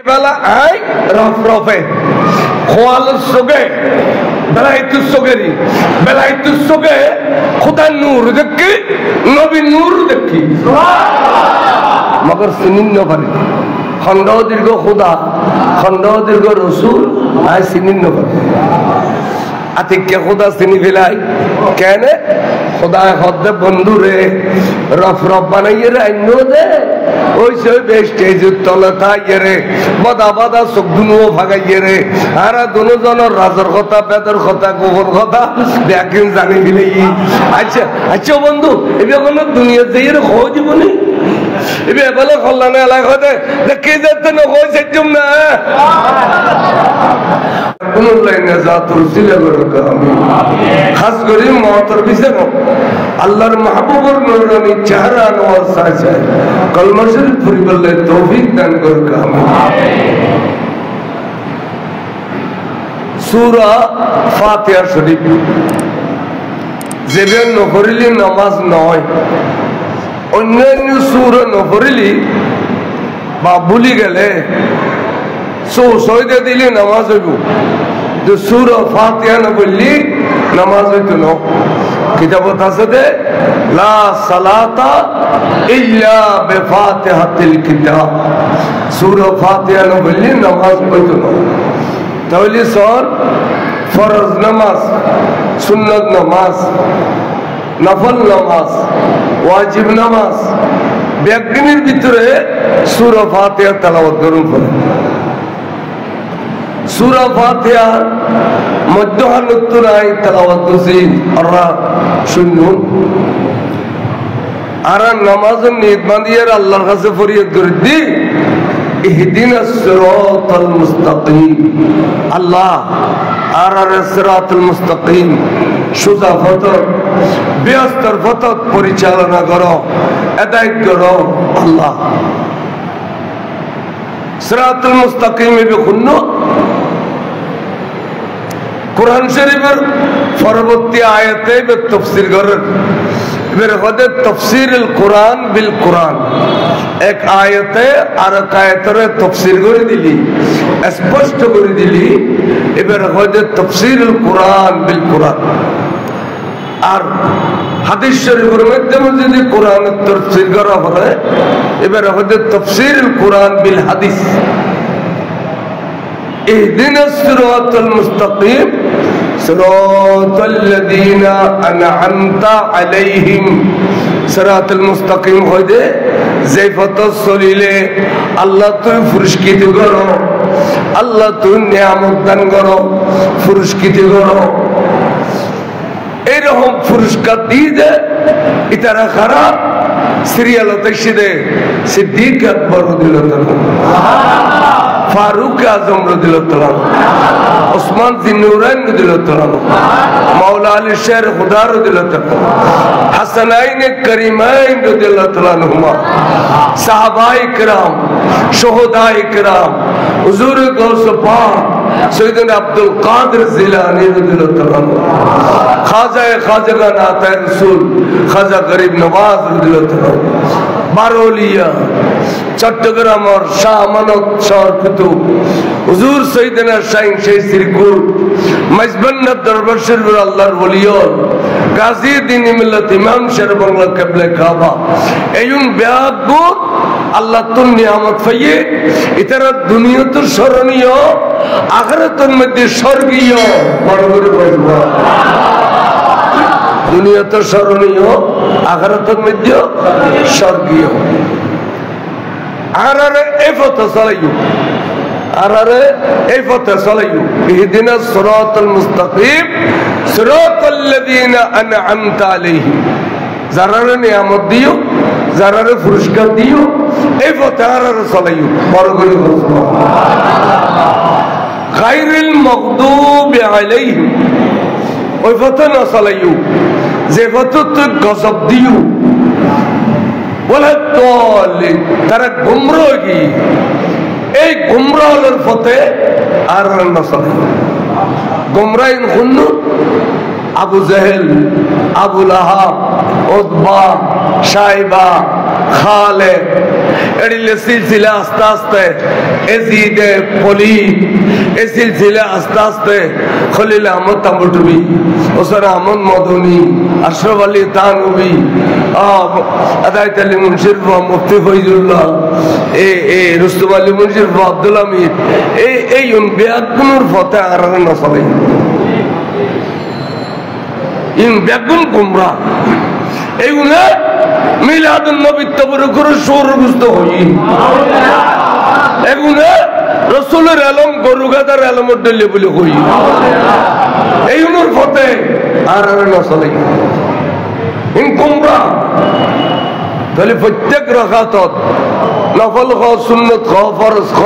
বেলা I Rauf রফে খোয়াল সোগে বেলাইতু সোগেরি বেলাইতু সোগে খুদা নূর দেখি নবী নূর দেখি মগর চিনিন পারি খন্ড দীর্ঘ খুদা খন্ড দীর্ঘ রসুল আই চিনিন পারি আতিকে খুদা চিনি ফেলাই কেন খুদা হদ্দে বন্ধু রে রফ রফ বানাইয়ে রে আইন দে ওই সে স্টেজের তলে থাইয়ে রে বদা বদা চোখ দুনুও ভাগাইয়ে রে আর দুজনের রাজর কথা বেদর কথা গোবর কথা দেখেন জানি দিলে আচ্ছা আচ্ছা বন্ধু এবার কোনো দুনিয়া দিয়ে হয়ে জীবনে এবার বলে কল্যাণে এলাকাতে কে যাতে না হয়ে সেজম না কোন লাইনে যা তোর সিলে খাস করি মহতর বিষয় আল্লাহর মাহবুবর নুরানি চেহারা নওয়াজ চাই কলমা শরীফ পড়ি বললে তৌফিক দান করুক আমিন। সূরা ফাতিহা শরীফ যেবে নপড়িলে নামাজ নয় অন্যান্য সূরা নপড়িলি বা ভুলি গেলে সৌদে দিলে নামাজ হইব যে সূরা ফাতিহা না বললি নামাজ হইতো না কিতাবত আছে দে লা সালাতা ইল্লা বিফাতিহাতিল কিতাব সূরা ফাতিহা না বললি নামাজ হইতো না তাহলে সর ফরজ নামাজ সুন্নত নামাজ নফল নামাজ ওয়াজিব নামাজ ব্যাগিনীর ভিতরে সূরা ফাতিহা তেলাওয়াত করুন সূরা ফাতিহা মধ্যহান উত্তরাই তেলাওয়াত করছেন আমরা শুনুন আর নামাজের নিয়ত বাঁধিয়ে আল্লাহর কাছে ফরিয়াদ করে দি ইহদিনাস সিরাতাল মুস্তাকিম আল্লাহ আর সিরাতাল মুস্তাকিম সোজা পথ ব্যস্তর পথ পরিচালনা করো হেদায়েত করো আল্লাহ সিরাতাল মুস্তাকিম এ খুন্ন কুরআন শরীফের পরবর্তী আয়াতে তাফসীর করেন এর হদে তাফসীরুল কুরআন বিল কুরআন এক আয়াতে আর এক আয়াতের তাফসীর করে দিলি স্পষ্ট করে দিলি এর হদে তাফসীরুল কুরআন বিল কুরআন আর হাদিস শরীফের মাধ্যমে যদি কোরআনের তাফসীর করা হয় এর হদে তাফসীরুল কুরআন বিল হাদিস ইহদিনাস সিরাতাল মুস্তাকিম সিরাতাল লাযীনা আন'আমতা আলাইহিম সিরাতাল মুস্তাকিম হইদে যে পথ চলিলে আল্লাহ তুই পুরস্কৃত করো আল্লাহ তুই নিয়ামত দান করো পুরস্কৃত করো এইরকম পুরস্কার দিয়ে দে ইতারা খারাপ সিরিয়ালতে সিদে সিদ্দিক আকবর রাদিয়াল্লাহু ফারুক আজম রাদিয়াল্লাহু ওসমান জিন্নুরাইন রাদিয়াল্লাহু মাওলা আলী শের খুদা রাদিয়াল্লাহু হাসানাইন করিমাইন রাদিয়াল্লাহু সাহাবায়ে کرام শুহাদায়ে کرام হুজুর গৌস পাক সৈয়দনা আব্দুল কাদের জিলানী রাদিয়াল্লাহু খাজাগান আতা রাসূল খাজা গরিব নওয়াজ রাদিয়াল্লাহু বারোলিয়া চট্টগ্রাম और শাহ আমানত শহর কুতুব হুজুর সৈয়দনা শাইখ শেখ শ্রীকুল মজবন্নত দরবার শরীফ আল্লাহর ওলিয়র গাজী দ্বীন মিল্লাত ইমাম শের বাংলা কিবলা কাবা এইন ব্যাগু আল্লাহ তুন নিয়ামত পাইয়ে ইতার দুনিয়াতে স্মরণীয় আখিরাতের মধ্যে স্বর্গীয় বড় করে বলবো দুনিয়াতে স্মরণীয় আখিরাতের মধ্যে স্বর্গীয় আরারে এই পথ চালাইও আরারে এই পথ চালাইও ইহদিনাস সিরাতাল মুস্তাকিম সিরাতাল লাযীনা আন'আমতা আলাইহিম যারারে নিয়ামত দিও যারারে পুরস্কার দিও এই পথে আরারে চালাইও বড় করে সুবহানাল্লাহ গায়রিল মাগদুবি আলাইহিম ওই পথে না চালাইও যে পথে তুই গজব দিও বলে দলে তারা গুমরাহী এই গুমরাহের পথে আর না চলে গুমরাহিন খুন্নু আবু জাহেল আবু লাহাব উতবা শাইবা খালে এড়িলে সিলসিলা আস্তে আস্তে এজিদে পলি এই সিলসিলা আস্তে আস্তে খলিল আহমদ তাম্বুটুবি ওসর আহমদ মদনী আশরাফ আলী তানবী আদায়ত আলী মুনশিরফ মুফতি ফৈজুল্লাহ এই রুস্তম আলী মুনশিরফ আব্দুল হামিদ এই বেগুনের ফতে আর নচলে ইন বেগুন কুমড়া এইগুলো মিলাদুন নবী তবর করে সৌরগুস্ত হই এগুলো রসুলের আলম গরু গাদার আলমের ডলে বলে হই এইগুলোর ফতে আর নচলে ইন কুমড়া তাহলে প্রত্যেক রাকাতত নফল খ সুন্নত খ ফরজ খ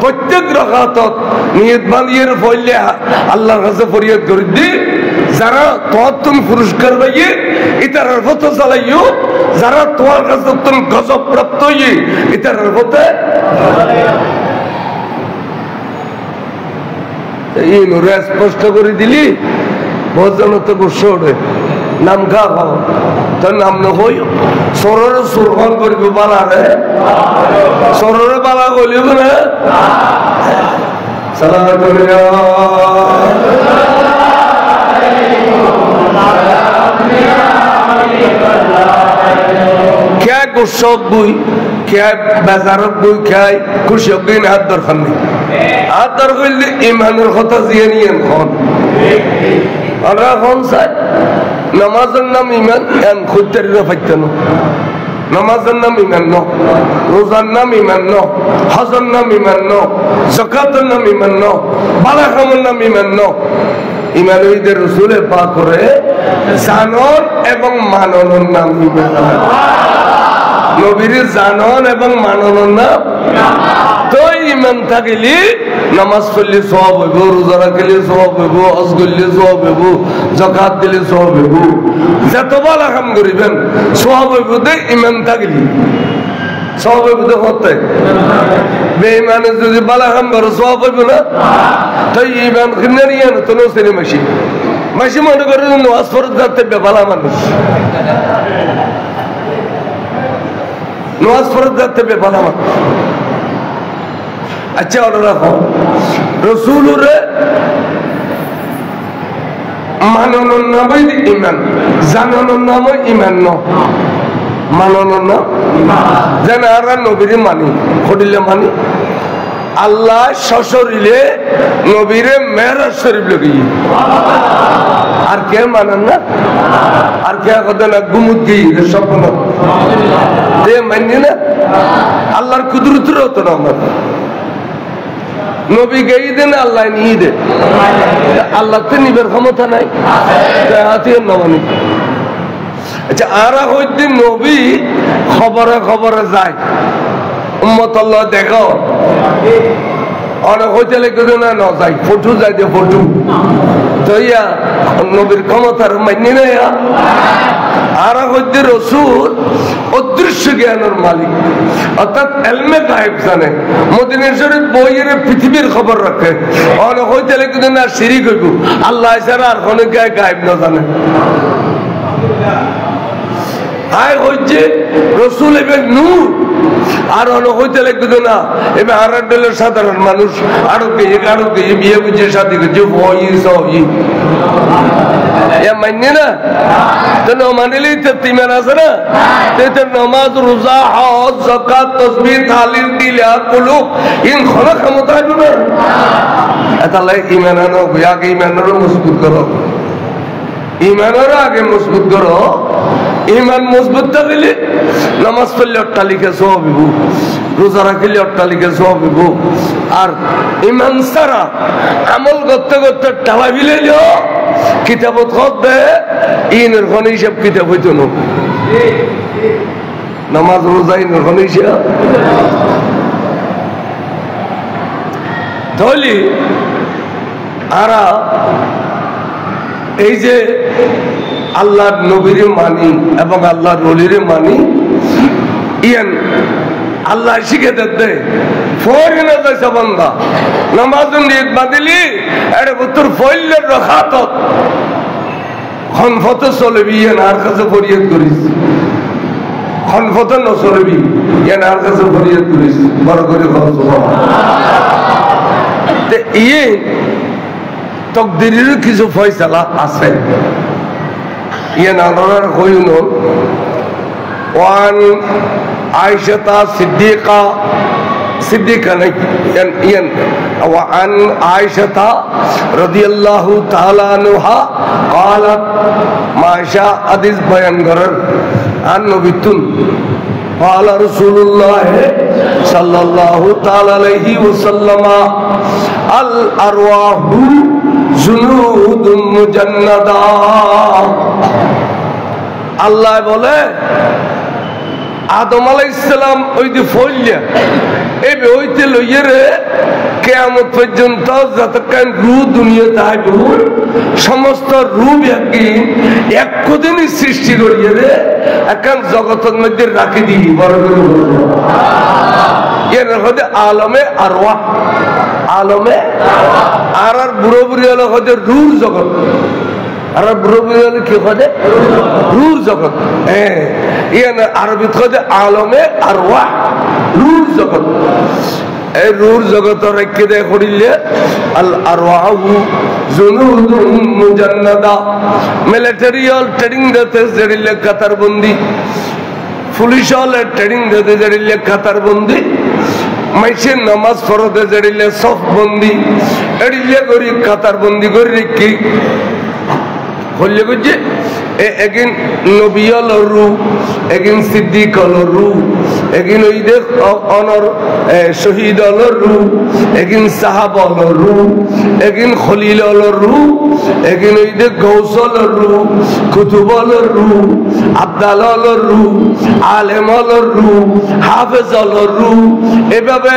প্রত্যেক রাকাতত নিয়ত বানিয়ে পড়লে আল্লাহর কাছে ফরিয়াদ করে দি যারা তোমার তুমি পুরস্কার পাইয়ে ইতার পথে চালাইও যারা তোমার কাছে তুমি গজব প্রাপ্ত হইয়ে ইতার পথে এই নুরে স্পষ্ট করে দিলি বহুজন তো গুসা ওঠে নাম খা খাও তোর নাম নই সররে সুরখন করবি বালা রে সররে বালা গলিব না সালাত क्या गुस्सा बुई क्या बाजारत बुई क्या खुशी बुई हाथ दरखान नहीं हाथ दरखान ईमानुर खता जियानियन खान और खान साहब नमाजर नाम ईमान यान खुद तेरे फैतनो नमाजर नाम ईमान नो रोज़ार नाम ईमान नो हजर नाम ईमान नो ज़कातर नाम ईमान नो बाला खामर नाम ईमान नो ईमान इधर रसूल पाक करे जानन एवं माननर नाम ईमान नबीर जानन एवं माननर नाम तो ईमान थाकिले नमाज पढ़ले सवाब हইবো রোজা রাখলে সওয়াব হইবো হজ করলে সওয়াব হইবো যাকাত দিলে সওয়াব হইবো যত ভালো কাম করিবেন সওয়াব হইবো দে ঈমান থাকলে সওয়াব হইবো দে হতে বেঈমানে যদি ভালো কাম করে সওয়াব হইবো না তো ঈমান কিনারিয়া তো নসেনি মাসি মনে করে নামাজ ফরজ করতে ভালো মানুষ নামাজ ফরজ করতে ভালো মানুষ अच्छा और रखो रसूल रे माननर नाम ईमान जाननर नाम ईमान न माननर नाम जेन आरा नबीरे मानी खडिले मानी আল্লাহ সশরীরে নবীরে মেরাজ শরীফ লগিয়ে আর কে মানেন না আর কে কথা না গুমুত গিয়ে স্বপ্ন দে মানি না আল্লাহর কুদরতের হতো না আমার নবী গেই দেন আল্লাহ নিয়ে দেন আল্লাহ তো নিবের ক্ষমতা নাই হাতিয়ে নমানি আচ্ছা আরা হইতে নবী খবরে খবরে যায় উম্মত আল্লাহ দেখো অনেক হইতে লেগে না ন যাই ফটো যাই দে ফটো তো ইয়া নবীর ক্ষমতার মানি না আরা হইতে রসুল অদৃশ্য জ্ঞানের মালিক অর্থাৎ এলমে গায়েব জানে মদিনা শরীফ বইয়ের পৃথিবীর খবর রাখে অনেক হইতে লেগে না শিরিক হইব আল্লাহ ছাড়া আর কোনো গায়েব না জানে আয় হচ্ছে রসুল এবার নূর আর অনেক হইতে লাগবে না এবার আড়াডেলের সাধারণ মানুষ আরো কে বিয়ে বুঝে সাথে করছে মান্য না তো মানিলেই তো তিমান আছে না তো নমাজ রোজা হজ যাকাত তাসবিহ তাহলিল দিলা কুলুব ইন খনা ক্ষমতা আছে না তাহলে ঈমান আনো আগে ঈমানরও মজবুত করো ঈমানরও আগে মজবুত করো ঈমান মজবুত থাকলে নামাজ পড়লে অট্টালিকা সওয়াব হইব রোজা রাখলে অট্টালিকা সওয়াব হইব আর ঈমান ছাড়া আমল করতে করতে টালা বিলাইলো কিতাবত খোদে ইনের কোন হিসাব কিতাব হইতো না নামাজ রোজা ইনের কোন হিসাব তাহলে আরা এই যে আল্লাহর নবীরে মানি এবং আল্লাহর ওলিরে মানি ইয়ান আল্লাহ শিখে দেয় ফোরে না যাইছে বান্দা নামাজ নিয়ত বাদিলি এর ভিতর ফইলের রাখাতত খনফত চলবি ইয়ান আর কাছে ফরিয়াদ করিস খনফতে নচলবি এনার কাছে ফরিয়াদ করিস বড় করে খরচ ইয়ে তকদিরের কিছু ফয়সালা আছে ইয়ে নানার কইল ওয়ান আয়েশা সিদ্দিকা সিদ্দিকা নাই ইয়ান ওয়ান আয়েশা রাদিয়াল্লাহু তাআলা আনহা قالت মায়েশা হাদিস বয়ান করেন আন নবিতুন قال رسول الله صلى الله تعالى عليه وسلم الارواح جنود مجندا আল্লাহ বলে আদম আলাইহিস সালাম ওই যে ফইলা এই হইতে লইয়ে রে কিয়ামত পর্যন্ত যতক্ষণ রূহ দুনিয়াতে আইব সমস্ত রূহ এক দিনই সৃষ্টি করিয়ে রে এখন জগতের মধ্যে রাখি দিই বড় করে এর হতে আলমে আরওয়াহ আলমে আর বুড়ো বুড়ি হলো হতে রূহ জগৎ আর বুড়ো বুড়ি হলে কি হতে রূহ জগৎ হ্যাঁ ইয়ান আরবিত হতে আলমে আরওয়াহ রূহ জগৎ এই রূহ জগৎ রেখে দেয় করিলে আল আরওয়াহু জুনুদুম মুজান্নাদা মিলিটারিয়াল ট্রেনিং দিতে জেরিলে কাতারবন্দি পুলিশ হলে ট্রেনিং দিতে জেরিলে কাতারবন্দি মাইসে নামাজ পড়তে জেরিলে সফবন্দি এড়িলে করি কাতারবন্দি করে রেখে হলে বুঝছে একদিন নবী হল রূহ একদিন সিদ্দিক হল রূহ একদিন ওই দেখ অনর শহীদ হল রূহ একদিন সাহাব হল রূহ একদিন খলিল হল রূহ একদিন ওই দেখ গৌস হল রূহ কুতুব হল রূহ আব্দাল হল রূহ আলেম হল রূহ হাফেজ হল রূহ এভাবে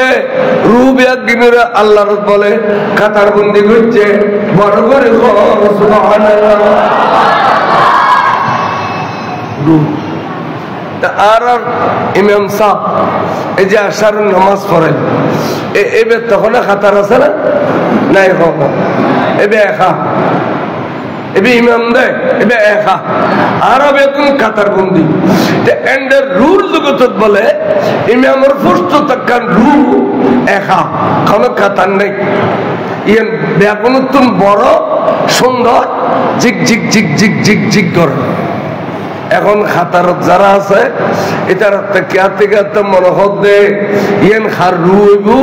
রূহ একদিনের আল্লাহ বলে কাতারবন্দি করছে বড় করে সুবহানাল্লাহ আর ইমাম সাহেব এই যে আশার নামাজ পড়েন এবার তখন খাতার আছে না নাই এবে একা এবে ইমাম দেয় এবে একা আর বেতন কাতার বন্দি এন্ডের রুল জগত বলে ইমামের ফুষ্ট তাকান রু একা কোনো কাতার নেই ইয়ান ব্যাপনতুন বড় সুন্দর জিগ জিগ জিগ জিগ জিগ জিগ করে এখন খাতারত যারা আছে এটার কেয়াতে মনে হতে ইয়েন খার রুইবু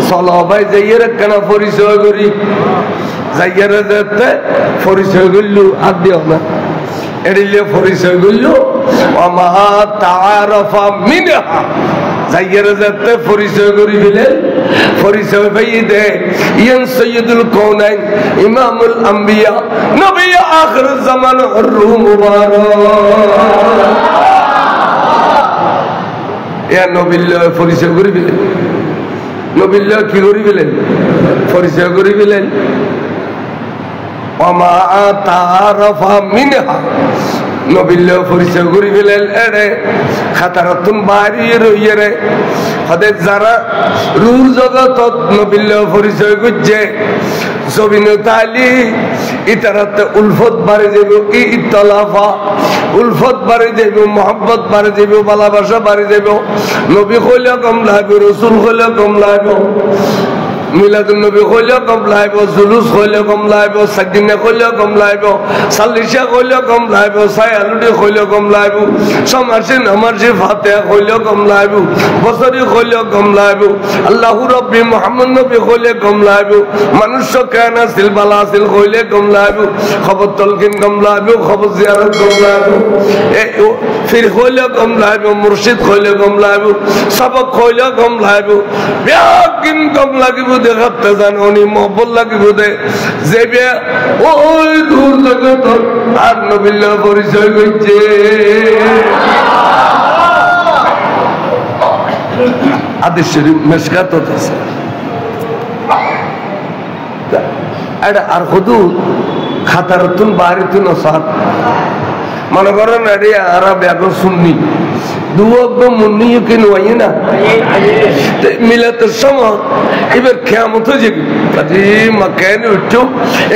চলো ভাই যাইয়ের কেন পরিচয় করি যাইয়ের যেতে পরিচয় করলু হাত দিও না এড়িলে পরিচয় করলু আমা তাআরাফা মিনহা যাইয়ের যেতে পরিচয় করি দিলেন পরিচয় পাইয়ে দে ইয়ান সৈয়দুল কওনাইন ইমামুল আম্বিয়া নবী আখির জামান রূহ মুবারক ইয়া নবিল্লাহ পরিচয় করি দিলেন নবিল্লাহ কি করি দিলেন পরিচয় করি দিলেন ওমা তাআরাফা মিনহা নবিল্লাহ পরিচয় করি দিলেন এরে খাতারতুন বাড়ি রইয়ে রে হদে যারা রূহ জগত নবিল্লাহ পরিচয় করছে জবিনত আলী ইতারাতে উলফত বাড়ে যাব ইতলাফা উলফত বাড়ে যাব মোহাম্মত বাড়ে যাব ভালোবাসা বাড়ে যাব নবী কইলে কম লাগবে রাসূল কইলে কম লাগবে মিলাদুন নবী কইলে কম লাগবে জুলুস কইলে কম লাগবে সাদিনা কইলে কম লাগবে সালিশা কইলে কম লাগবে সায়ালুডি কইলে কম লাগবে সমারসে নামারসে ফাতিহা কইলে কম লাগবে বছরি কইলে কম লাগবে আল্লাহু রাব্বি মুহাম্মদ নবী কইলে কম লাগবে মানুষ্য কানা সিল বালা সিল কইলে কম লাগবে খবর তলকিন কম লাগবে খবর জিয়ারত কম লাগবে ফির কইলে কম লাগবে মুর্শিদ কইলে কম লাগবে সবক কইলে কম লাগবে বিয়াকিন কম লাগবে দেখাতে জানি মহব্বত লাগিব দে যে ওই দূর জগত আর নবিল্লাহ পরিচয় করছে হাদিস শরীফ মিশকাত আছে আর শুধু খাতারতুন বাড়িতুন সাত মনে করেন আরে আরা ব্যাগ শুননি দুয়াব্ব মুন্নিও কি নয় না মিলাতের সময় এবার কিয়ামত হয়ে যাবে কাজে মাকান উঠো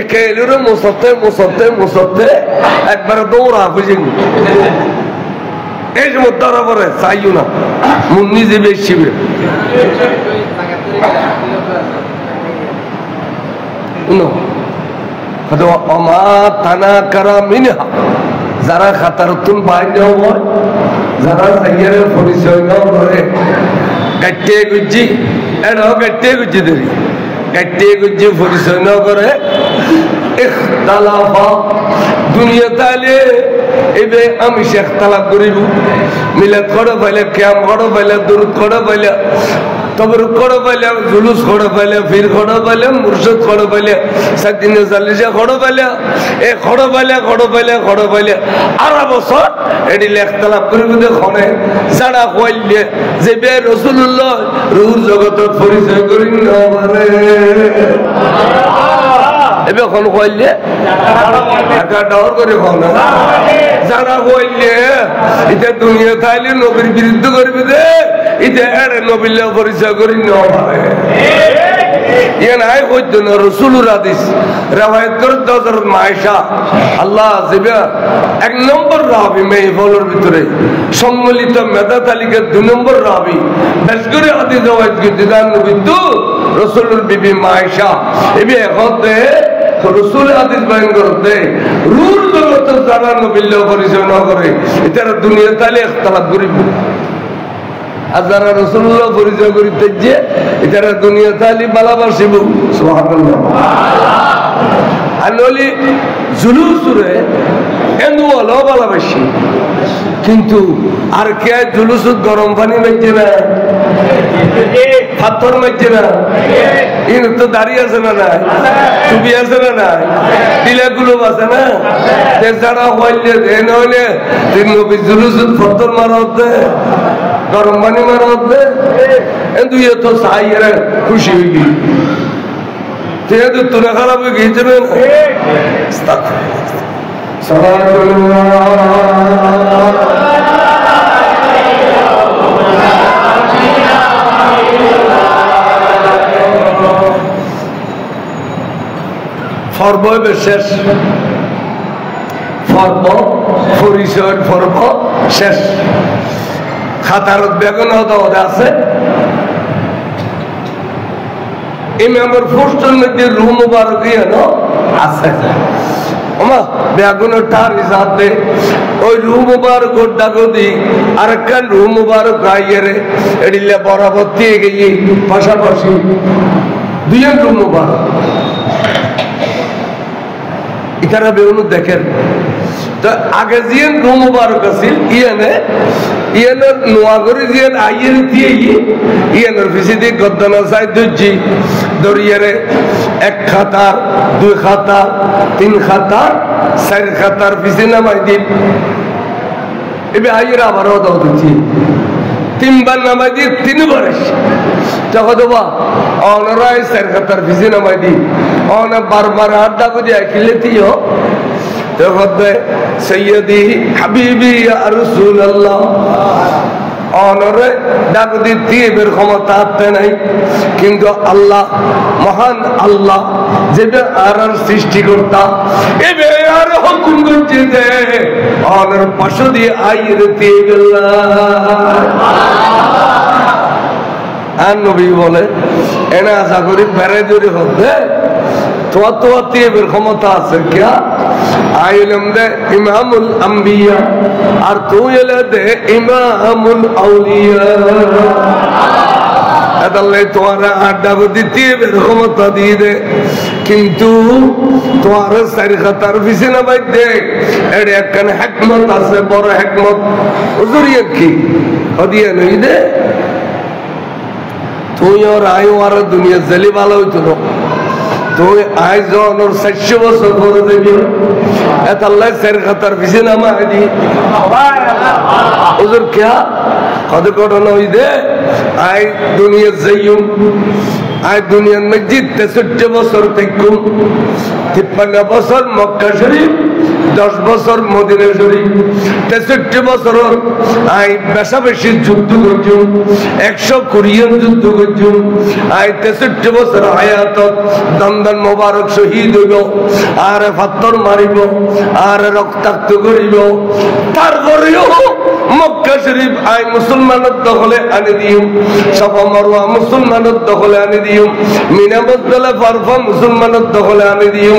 একেলের মুসতে মুসতে মুসতে একবার দৌড়া হয়ে যাবে এই সময় ধরা পড়ে চাইও না মন নিজে বেশি যারা খাতার তুন বাইরে হয় যারা সাইয়ারের পরিচয় নাও করে গাইতে গুজি এটাও গাইতে গুজি দেরি গাইতে গুজি পরিচয় নাও করে ইখতালাফা দুনিয়া তাইলে এবে আমি শেখ তালাক করিব মিলাদ করে পাইলে ক্যাম করে পাইলে দুরুদ করে পাইলে তবরুক করে পাইলে জুলুস করে পাইলে ফির করে পাইলে মুর্শিদ করে পাইলে সাদিনে চালিশা করে পাইলে এ খড় পাইলে আড়া বছর এটি লেখতালাপ করিব দেখনে যারা কইলে যে বে রাসূলুল্লাহ রুহুর জগতের পরিচয় করি না মানে এবে কোন কইলে একা ডর করে কোনা যারা কইলে এটা দুনিয়া তাইলে নবীর বিরুদ্ধে করবে দে এটা এড়ে নবীর পরিচয় করি না পারে ইয়ে নাই কইতো না রাসূলুর হাদিস রওয়ায়াত করে হযরত মায়েশা আল্লাহ জিবা এক নম্বর রাবি মেহফলের ভিতরে সম্মিলিত মেধা তালিকার 2 নম্বর রাবি বেশ করে হাদিস রওয়ায়াত করতে দেন নবী তো রাসূলুর বিবি মায়েশা এবে হতে রাসূল হাদিস বয়ান করতে রূর জগত যারা নবীর পরিচয় না করে এটা দুনিয়া তাইলে ইখতিলাফ করিব আর যারা রাসূলুল্লাহ পরিচয় করিতে যে এটা দুনিয়া তাইলে ভালোবাসিব সুবহানাল্লাহ আনলি জুলুসুরে এন্দু হলো ভালোবাসি কিন্তু আর কে জুলুসুত গরম পানি মেজে না পাথর মেজে না ইন তো দাঁড়িয়ে আছে না নাই টুপি আছে না নাই তিলাগুলো আছে না যারা হইলে নইলে তিন নবী জুলুসুত পাথর মারা হতে গরম পানি মারা হতে এন্দু তো সাইরে খুশি হয়ে গেল যেহেতু তোরা খারাপ হয়ে গিয়েছে পর্ব শেষ পর্ব পরিচয়ের পর্ব শেষ খাতার বেগুন আছে ইমামের পোস্টের মধ্যে রুহ মুবারক আছে বেগুনের টার হিসাবে ওই রুহ মুবারক ডাকদি আরেকখান রুহ মুবারক আইয়ে এডিলে বরাবর দিয়ে গিয়ে পাশাপাশি 2 রুহ মুবারক এখানে বেগুন দেখেন তো আগে জিয়েন রুহ মুবারক আছিল ইয়ানের নোয়াগরি জিয়েন আইয়ের দিয়ে ইয়ানের পিছিয়ে দিয়ে গদ্দানা চাই দর্জি দরিয়ারে 1 খাতার 2 খাতার 3 খাতার 4 খাতার পিছিয়ে নামাই দিন এবার আইয়ের আবারও দাও দিচ্ছি 3 বার নামাই দিয়ে 3 বার এসে তখন দেবা অনরাই 4 খাতার পিছিয়ে নামাই দিই অন বারবার আড্ডা করে খেলে দিও সৈয়দি হাবিবি ইয়া রাসূলুল্লাহ অনরে ডাক দিতে বের ক্ষমতা হাতে নাই কিন্তু আল্লাহ মহান আল্লাহ যেটা আর সৃষ্টিকর্তা এবে আর হুকুম করছে যে অনর পাশ দিয়ে আইরে দিয়ে গেল আর নবী বলে এনা আশা করি বেড়ে জোরে হবে তোমার বের ক্ষমতা আছে কিয়া আইলম দে ইমামুল আম্বিয়া আর তুই এলে দে ইমামুল আউলিয়া আল্লাহ তোমার আড্ডা দিতে বের ক্ষমতা দিয়ে দে কিন্তু তোমার 4 খাতার পিছিয়ে না বাই দে এর একখানে হিকমত আছে বড় হিকমত হুজুরিয়া কি হদিয়া নই দে তুই আর আয় আর দুনিয়া জলি ভালো হইতো না তুই আয় জন 400 বছর করে দেবি এত আল্লাহ 4 খাতার পিছিয়ে নামা দি হুজুর क्या কত ঘটনা হই দে আয় দুনিয়া যাইম আয় দুনিয়ার মসজিদ 63 বছর থেকুম 53 বছর মক্কা শরীফ 10 বছর মদিনা শরীফ 63 বছর আই বেশাবেশি যুদ্ধ করছুম 100 কোরিয়ান যুদ্ধ করছুম আই 63 বছর হায়াত দন্দন মোবারক শহীদ হইব আর পাথর মারিব আর রক্তাক্ত করিব তারপরেও মক্কা শরীফ আই মুসলমানের দখলে আনি দিও, সাফা মারওয়া মুসলমানের দখলে আনি দিও, মিনা মুজদালিফা আরফা মুসলমানের দখলে আনি দিও,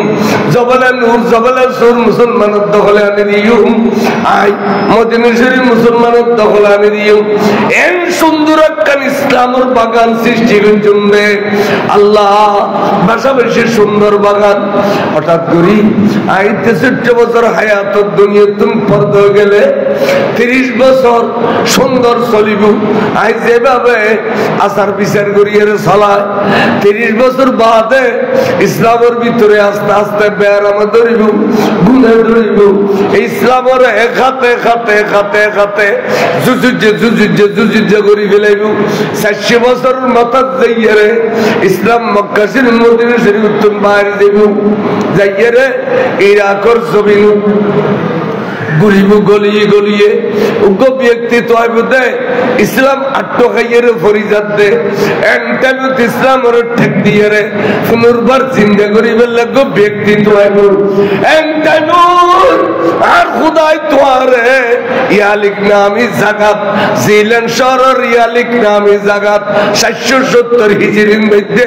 জবালে নূর জবালে সুর মুসলমানের দখলে আনি দিও, আই মদিনা শরীফ মুসলমানের দখলে আনি দিও। এন সুন্দর একখান ইসলামের বাগান সৃষ্টির জন্য আল্লাহ পাশাপাশি সুন্দর বাগান। হঠাৎ করি আইতে 60 বছর হায়াত দুনিয়া তুমি পর্দ গেলে 30 বছর সুন্দর চলিব। আই যেভাবে আচার বিচার করিয়ে চলায় 30 বছর বাদে ইসলামের ভিতরে আস্তে আস্তে বেয়ারামে ধরিব, গুণে ধরিব। ইসলামের খাতে খাতে খাতে খাতে জুজুজে করি ফেলাইব। 400 বছরের মাথা যাইয়ে রে ইসলাম মক্কা শরীফ মদিনা শরীফ উত্তম বাইরে দেব যাইয়ে রে ইরাকর জমিন ঘুরিব গলিয়ে গলিয়ে। উগ্র ব্যক্তি তো ইসলাম আট্টো খাইয়ে রে ফরিজাত দে এন্টামিত ইসলামের ঠেক দিয়ে রে পুনর্বার চিন্তা করি ফেললে গো ব্যক্তি তো আর খুদাই তো আরে ইয়ালিক নামি জাগাত জিলেন শহরের ইয়ালিক নামি জাগাত 770 হিজরির মধ্যে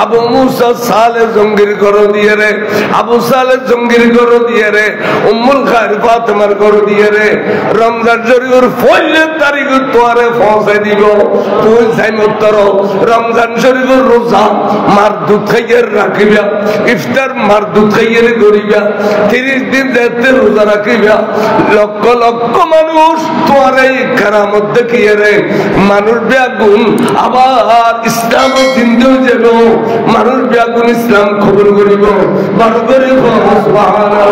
আবু মুসা সালে জঙ্গির ঘর দিয়ে রে, আবু সালে জঙ্গির ঘর দিয়ে রে, উম্মুল খায়ের ফাতেমার ঘর দিয়ে রে রমজান শরীফের 1 তারিখ তোরে পৌঁছে দিব। তুই সাইমত্তর রমজান শরীফের রোজা মার দুধ খাইয়ে রাখিবা, ইফতার মার দুধ খাইয়ে করিবা, 30 দিন যেতে রোজা রাখিবা। লক্ষ লক্ষ মানুষ তোর এই কারামত দেখিয়ে রে মানুষ ব্যাগুন আবার ইসলাম জিন্দু যেন মানুষ ব্যাগুন ইসলাম কবুল করিব। বারো করে সুবহানাল্লাহ।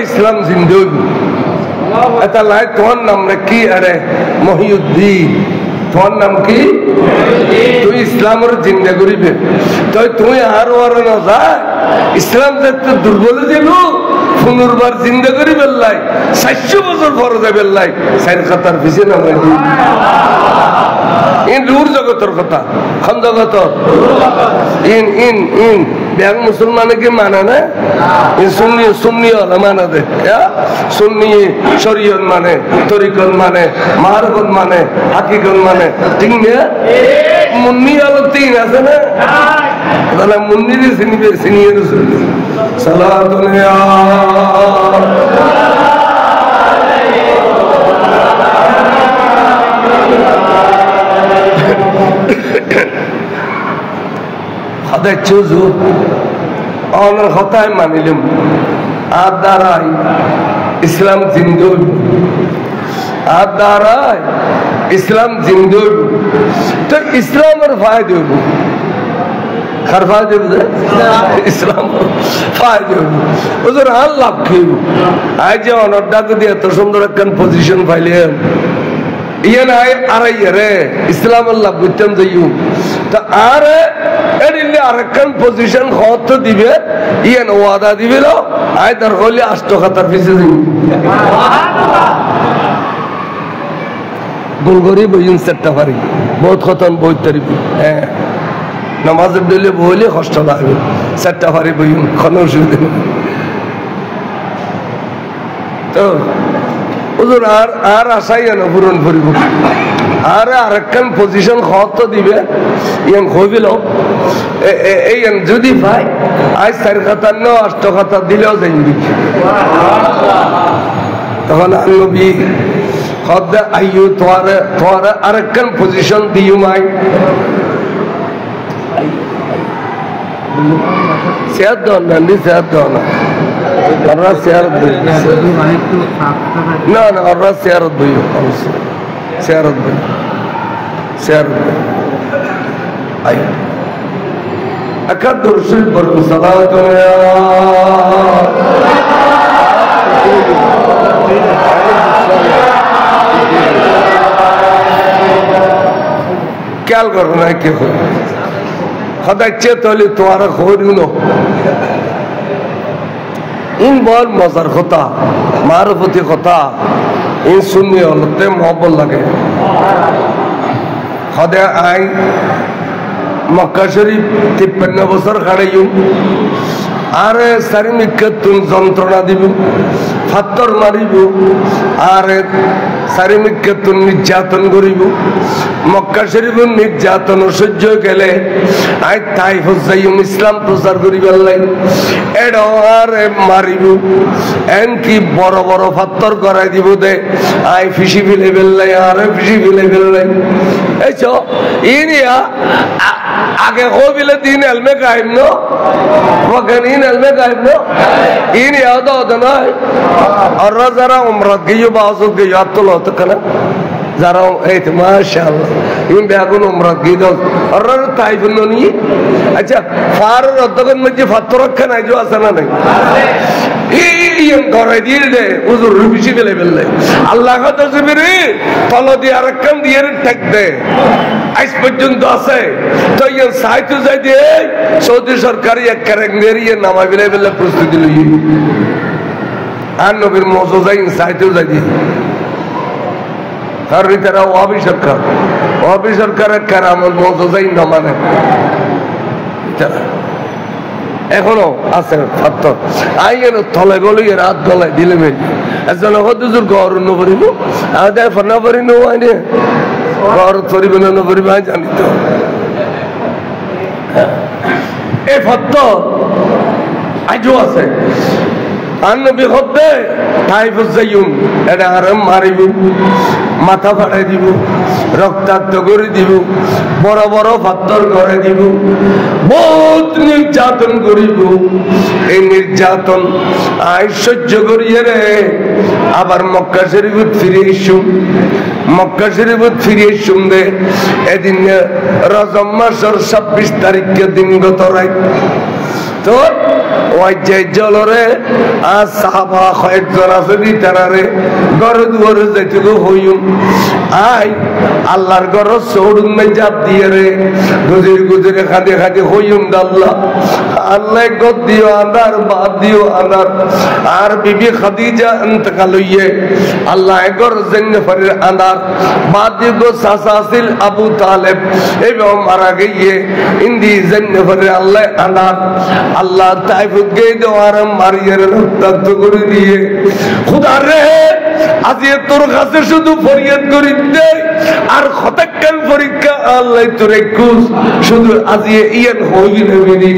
ইসলাম জিন্দগি এটা লাই তোমার নাম কি? আরে মহিউদ্দিন। তোমার নাম কি? তুই ইসলামের জিন্দা করিবে তুই আর ওর না যায় ইসলাম যাতে দুর্বল দিল পুনর্বার জিন্দা করি বেল্লাই 400 বছর পরে যাবে বেল্লাই 4 খাতার পিছিয়ে নাম ইন রুর জগতের কথা খান জগত ইন ইন ইন ব্যাং মুসলমানে কি মানে না? সুন্নি সুন্নি হলে মানে দে সুন্নি শরীয়ত মানে, তরিকত মানে, মারফত মানে, হাকিকত মানে, ঠিক না? মুন্নি হলো 3 আছে না? তাহলে মুন্নিরে চিনিবে চিনিয়ে শুনবে সালাতুন ইয়া হাদাই চুজু অনর হতায় মানিলাম আর দ্বারাই ইসলাম জিন্দু, আর দ্বারাই ইসলাম জিন্দু। তো ইসলামের ফায়দা হইব কার ফায়দা হইব? ইসলাম ফায়দা হইব। ওদের আর লাভ খাইব। আই যে অনর ডাক দিয়ে এত সুন্দর একখান পজিশন পাইলেন ইয়ে নাই আর রে ইসলামের লাভ করতাম যাইও তা আর এদিলে আরেকখান পজিশন হত দিবে ইয়ে ওয়াদা দিবে লো আয় তার হলে 8 খাতার পিছিয়ে যাই গোলগরি বইন সেটটা পারি বহুত খতন বই তারিব। হ্যাঁ নামাজের দিলে বইলে কষ্ট লাগবে সেটটা পারি বইন কোনো অসুবিধা নেই। তো হুজুর আর আর আশাই না পূরণ করিব আর আরেকখান পজিশন হত দিবে ইয়ান হইবিল এই যদি ভাই আজ 4 খাতার ন 8 খাতা দিলেও যাইবি তখন নবী হদ আইয়ু তোয়ারে আরেকখান পজিশন দিও মাই শেয়ার দাও না শেয়ার দাও না ওরা শেয়ার দিই না না ওরা শেয়ার দিই শেয়ার দিই শেয়ার আই أكد رسول بركو صلاة क्या करना है क्यों खदा चे तोली तुम्हारा खोरियो नो ইন বল মজার কথা মারফতি কথা ইন শুননি হলতে মহব্বত লাগে হদে আই মক্কা শরীফ 53 বছর খাড়াইম আর চারিমিক্ষেতুন যন্ত্রণা দিব ফাত্তর মারিব আর চারিমিক্ষেতুন নির্যাতন করিব মক্কা শরীফ নির্যাতন সহ্য গেলে আই তাই যাইম ইসলাম প্রচার করিবার লাই এডো আর মারিব এনকি বড় বড় ফাত্তর করাই দিব দে আই ফিসি ফেলে ফেললাই আর ফিসি ফেলে ফেললাই এই চ ইনিয়া আগে কবিলে দিন এলমে গাইব ন ওখানে ইন এলমে গাইব ন ইনিয়া তো নয় আর যারা উমরাত গিয়ে বা হজত গিয়ে আত্মল হতো কেন যারা এই তো মাশাআল্লাহ ইন বেগুন উমরাত গিয়ে দাও আর তাই বলল নি আচ্ছা ফার রতগন মধ্যে ফাত্তর রাখা নাই যে আছে না নাই ইন করে দিয়ে দে হুজুর রুবিসি ফেলে ফেললে আল্লাহ কথা জুবিরে তল দিয়ে আরেকখান দিয়ে ঠেক দে আজ পর্যন্ত আছে তো ইয়ে সাহিত্য যাই দিয়ে সৌদি সরকারি এক ক্যারেক্টার ইয়ে নামা ফেলে ফেলে প্রস্তুতি লই আর নবীর মজুজাই সাহিত্য যাই দিয়ে আর তারা ওয়াবি সরকারের কারামত মজুজাই নামানে এখনো আছে ফাত্তর আইয়ের তলে গলি রাত গলায় দিলে মেলি একজন হদুজুর ঘর নবরিব আদায় ফনা পরি নে ঘর চরিব না নবরিব জানি তো এই ফাত্তর আজও আছে আর নবী হতে তাইফুজ যাইম এটা আরাম মারিব মাথা ফাটাই দিব রক্তাক্ত করে দিব বড় বড় পাথর করে দিব বহুত নির্যাতন করিব এই নির্যাতন আই সহ্য করিয়ে রে আবার মক্কা শরীফত ফিরে এসুম মক্কা শরীফত ফিরে এসুম দে এদিন রজব মাসের 26 তারিখের দিন গত রাত তো ওই যে জলরে আর সাহাবা কয়েকজন আছে তারারে ঘরে দুয়ারে যাইতে হইম আই আল্লাহর ঘর সৌরুন মে জাপ দিয়ে রে গুজরে গুজরে খাদে খাদে হইম আল্লাহ আল্লাহ গদ দিও আন্দার বাদ দিও আন্দার আর বিবি খাদিজা ইন্তেকাল হইয়ে আল্লাহ ঘর জন্য ফরের আন্দার বাদ দিও গো সাসাসিল আবু তালেব এবং মারা গিয়ে ইন্দি জন্য ফরের আল্লাহ আন্দার আল্লাহ তাইফুত গই দেওয়ার মারিয়ে রক্তাক্ত করে দিয়ে খোদা রে আজ তোর কাছে শুধু ফরিয়াদ করি দে আর কতক্ষণ পরীক্ষা আল্লাহ তোর একুশ শুধু আজ ইয়ান হইবি নেবিনি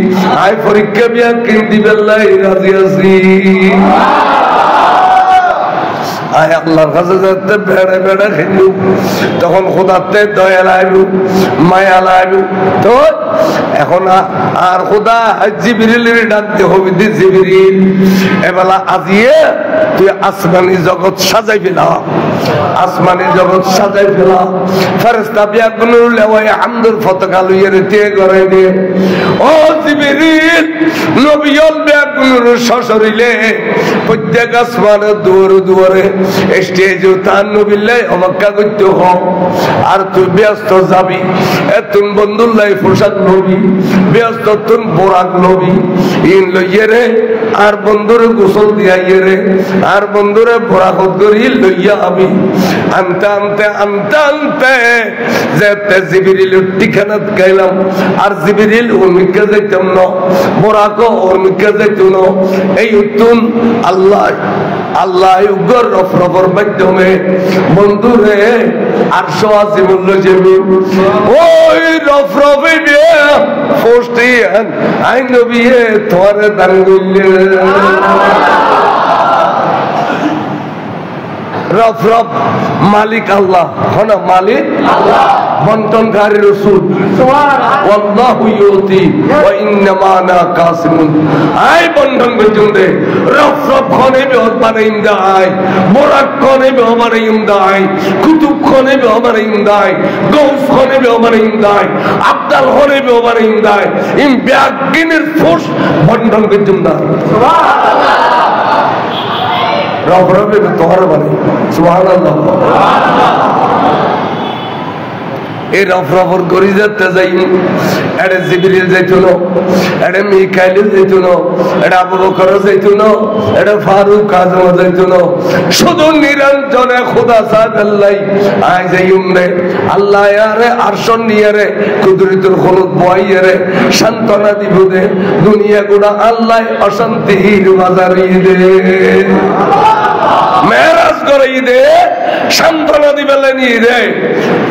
আয় পরীক্ষা বিয়া কিনতি বেল্লাই রাজি আছি আয় আল্লাহর কাছে যাতে বেড়ে বেড়ে খেলু তখন খোদাতে দয়া লাগু মায়া লাগু তো এখন আর খোদা জিবরিলের ডাক দিয়ে হবি দি জিবরিল এবেলা আজিয়ে তুই আসমানি জগৎ সাজাই ফেলা আসমানি জগৎ সাজাই ফেলা ফেরেশতা বিয়া গুলো লেওয়ায় হামদুর পতাকা লইয়ে রেতে করে দে ও জিবরিল নবিয়ল বিয়া গুলো সশরীলে প্রত্যেক আসমানের দুয়ারে দুয়ারে স্টেজে তার নবিল্লাই অবাক্কা করতে হোক আর তুই ব্যস্ত যাবি তুম বন্ধুল্লাই পোশাক লবি ব্যস্ত তুম বোরাক লবি ইন লইয়ে রে আর বন্ধুরে গোসল দিয়াইয়ে রে আর বন্ধুরে বোরাকত করি লইয়া আমি আনতে আনতে আনতে আনতে যেতে জিবরিলের ঠিকানাত গাইলাম আর জিবরিল ওরমিকে যাইতাম না বোরাকও ওরমিকে যাইত না এই উত্তুন আল্লাহ আল্লাহ উগ্র রফরফর মাধ্যমে বন্ধুরে 880 মূল্য যাবে ওই রফরফে দিয়ে ফোস্টি আইন নবিয়ে তোরে দান করলে রফ রফ মালিক আল্লাহ হনা মালিক আল্লাহ বন্টনকারী রাসূল আল্লাহু ইউতি ওয়া ইন্নামা আনা কাসিমুন আই বন্টন করতে রফ রফ খনে বেহত বানাইম দাই মোরাক খনে বেহ বানাইম দাই কুতুব খনে বেহ বানাইম দাই গৌস খনে বেহ বানাইম দাই আব্দাল খনে বেহ বানাইম দাই ইম ব্যাগিনের ফোর্স বন্টন করতে দাই সুবহানাল্লাহ রব রবে তোহর বানাই সুবহানাল্লাহ এই রফরফর করি যেতে যাই এটা জিবরিল যাইতো না, এটা মিকাইল যাইতো না, এটা আবু বকর যাইতো না, এটা ফারুক আজম যাইতো না, শুধু নিরঞ্জনে খোদা সাল্লাই আই যাইম রে আল্লাহ ইয়ারে আরশন নিয়ারে কুদরতুল খুলুক বয়ারে সান্তনা দিব দে দুনিয়া গুড়া আল্লাহ অশান্তির বাজারি দে মেরাজ করে দে সান্তনা দিবেলে নিয়ে দে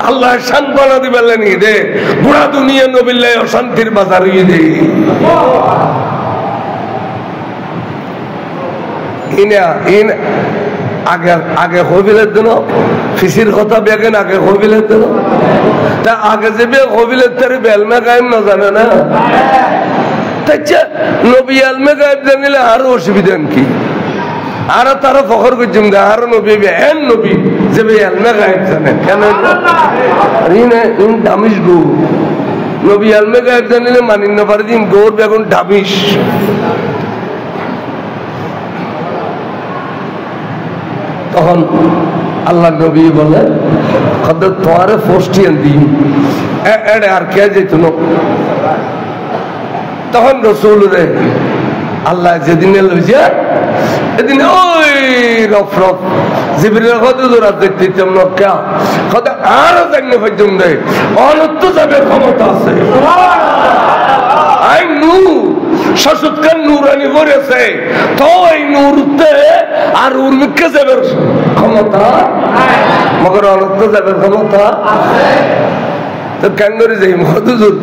আল্লাহ সান্তনা দিবেলে নিয়ে দে গোড়া দুনিয়া নবিল্লে অশান্তির বাজার দে আগে হবিলের জন্য ফিসির কথা বেগেন আগে হবিলের জন্য তা আগে যে বে হবিলের তারে বেলমে গায়েব না জানে না নবী আলমে গায়েব জানিলে আরো অসুবিধা কি আর তারা ফখর করছেন আরো নবী এন নবী যে আলমে গায়েব জানে কেন দামিস গো নবী আলমে গায়েব জানিলে মানি না পারে দিন গৌর বেগুন ডামিস তখন আল্লাহ নবী বলে তোমারে ফোস্টিয়ান দিন আর কে যেত না তখন রসুল রে আল্লাহ যেদিনে লইছে এদিন ওই রফ রফ জিবরিলের কত জোর দেখতে কত আরো দেখলে পর্যন্ত দেয় অনত্য যাবে ক্ষমতা আছে আই নু শাসুৎকার নূরানি করেছে তো এই নূরতে আর উর্মিককে যাবে ক্ষমতা মগর অনত্য যাবে ক্ষমতা তো কাঙ্গরি যাই মধুজুর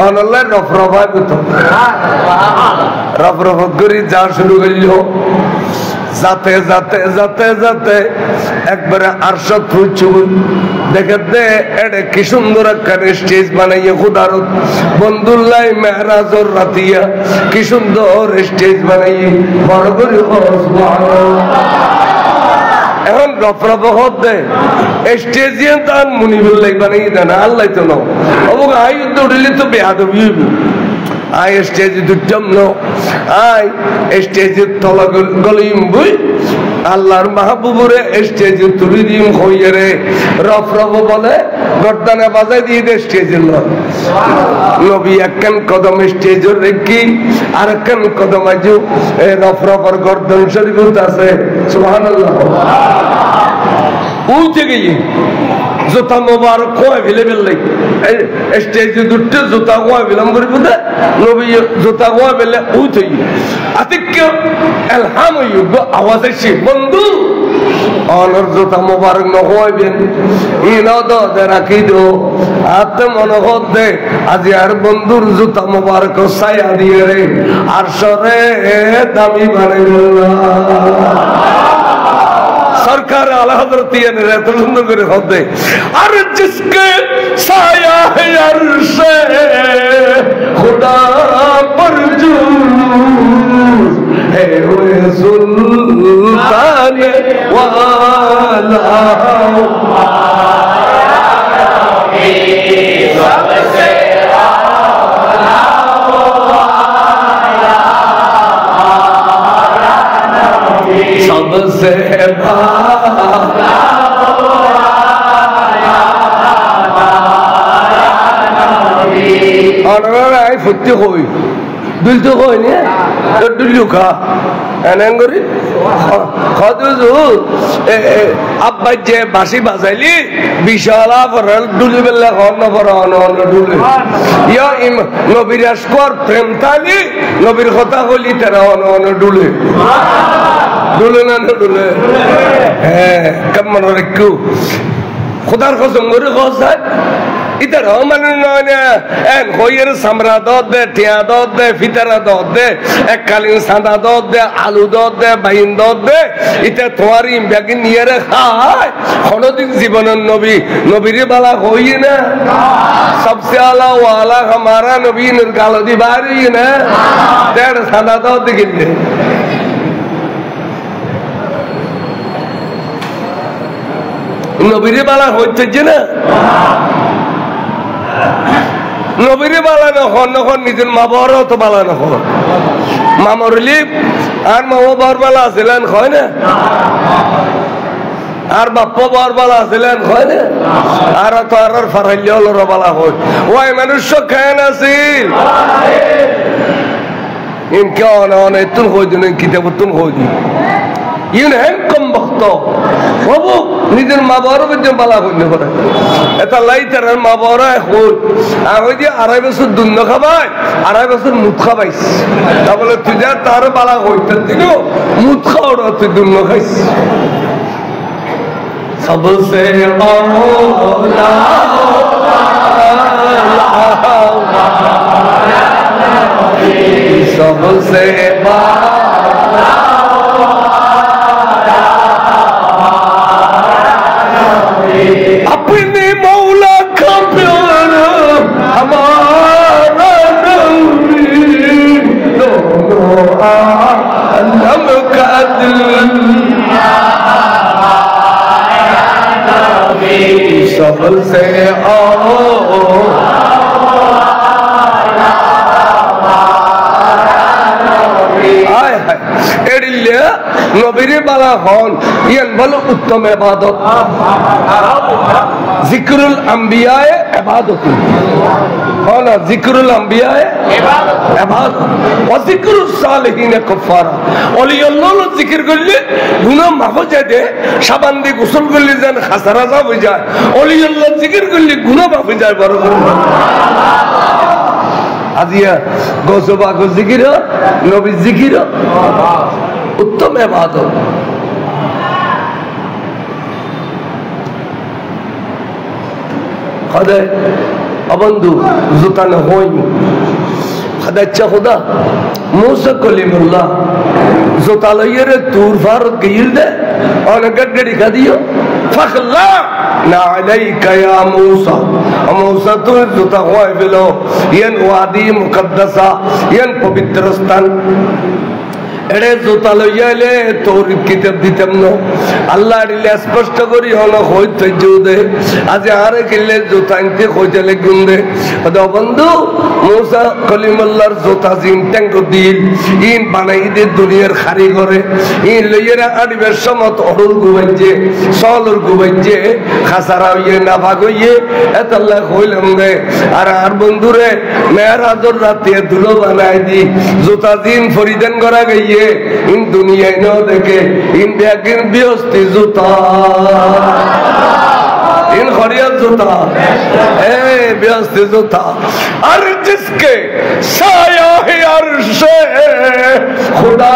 অনল্লাহ রফরফা করতো রফরফ করি যা শুরু করিল যাতে যাতে যাতে যাতে একবারে আরশত ফুচুন দেখে দে এটা কি সুন্দর একটা স্টেজ বানাইয়ে খুদারত বন্ধুল্লাহ মেহরাজর রাতিয়া কি সুন্দর স্টেজ বানাইয়ে বড় করে এখন রফরফ দে স্টেজিয়ান তার মুনিবুল্লাহ বানাইয়ে দেন আল্লাহ তো নাও অবক আই উঠলে তো বেয়াদবি হইব আই স্টেজ দুটম নো আই স্টেজের তলা গলিম বই আল্লাহর মাহবুবুরে স্টেজে তুলি দিম হইয়ে রে রফরফ বলে গর্দানে বাজাই দিয়ে দে স্টেজের নবী একখান কদম স্টেজের রেখি আর একখান কদম আজু রফরফর গর্দন শরীফ আছে সুবহানাল্লাহ উঠে গিয়ে জোতা মোবারক খোয়া ফেলে ফেললে স্টেজে দুটো জোতা খোয়া ফেলাম করি বুঝে নবী জোতা খোয়া ফেলে উঠে গিয়ে আতিক্য এলহাম আওয়াজ এসে বন্ধু অনর জোতা মোবারক নহবেন ইনাও দে রাখি দো আতে মনোহর দে আজি আর বন্ধুর জুতা মোবারক ছায়া দিয়ে রে আর সরে দামি বানাই सरकार आला हजरत ने तो सुंदर करे होते और जिसके साया है अर्श खुदा पर जो है वो सुल्तान वाला सबसे सबसे आई फुट्टी होई दुल तो होई ने तो दुल्लू खा एनेंगरी खादुजु अब बच्चे बासी बाजाली विशाला परल दुली बेला खाना परानो दुली या इम नबीराज कोर प्रेम ताली नबीर खता होली तेरा ono दुली दुले ना दुले कब मनो रखू खुदार को जंगरी खोसा इधर हम माने एन होयर समरा दौद दे टिया दौद दे फितरा दौद दे एक कालीन सांदा दौद दे आलू दौद दे बाइन दौद दे इधर तुम्हारी बैगिन नियरे खाए खनोदिन जीवनन नबी नबीरे बाला होई ना सबसे आला वाला हमारा नबी निर्गालो दी बारी ना देर सांदा दौद गिल्ले नबीरे बाला होते जना नबीरे बाला न हो निजन मा बरो तो बाला न हो मा मरली আর মা বাবার বালা ছিলেন হয় না আর বাপ্পা বর বালা ছিলেন হয় না আর তো আর ফারাইলে হলো বালা হয় ওই মানুষ খায় না ছিল ইনকে অনেক তুন হয়ে দিন কিতাব তুন হয়ে দিন ইউন হ্যাঁ কম ভক্ত বাবু নিজের মা বাবারও পর্যন্ত বালা হইলে করে এটা লাই তার মা বাবারা হই আর ওই যে 2.5 বছর দুধ খাবাই 2.5 বছর মুখ খাবাইস তা বলে তুই যা তার বালা হইতে দিল মুখ খাওয়া তুই দুধ খাইস सबसे सबसे अपने मौला का प्यार हमारा नबी दोनों आलम का दिल सबसे নবীরে বালা হন ইয়ান বলো উত্তম ইবাদত জিকরুল আম্বিয়ায়ে ইবাদত হলা জিকরুল আম্বিয়ায়ে ইবাদত ওয়া জিকরুস সালিহিন কাফারা ওলিয়াল্লাহ জিকির করলে গুনাহ মাফ হয়ে যায় সাবান দিয়ে গোসল করলে যেন খাসারা যাব যায় ওলিয়াল্লাহ জিকির করলে গুনাহ মাফ হয়ে যায় বড় আজিয়া গজবা জিকির নবী জিকির উত্তম ইবাদত খোদা বন্ধু জুতা না হই খোদা ইচ্ছা খোদা মুসা কলিমুল্লাহ জুতা লইরে তুর ফারত গিল দে অনেক গড়ি খাদিও ফাখলা না আলাইকা ইয়া মুসা মুসা তুই জুতা হয় বিলো ইয়ান ওয়াদি মুকদ্দাসা ইয়ান পবিত্র স্থান এড়ে জুতা লইয়া এলে তোর কিতাব দিতাম না আল্লাহ দিলে স্পষ্ট করি হলো হইতে দে আজ আরে কিলে জুতা আনতে হইতে গুন্দে বন্ধু মুসা কলিমুল্লাহর জুতা জিন ট্যাঙ্ক দিল ইন বানাই দে দুনিয়ার খারি করে ইন লইয়া আড়িবের সমত অরুল গুবাইছে সলর গুবাইছে খাসারা হইয়ে না ভাগ হইয়ে এত আল্লাহ হইলাম রে আর বন্ধুরে মেরাজর রাতে ধুলো বানাই দি জুতা জিন ফরিদান করা গই इन दुनिया न देखे इन बैगिन बेस्ती जूता इन खड़िया जूता बेस्ती जूता और जिसके साया है अर्श खुदा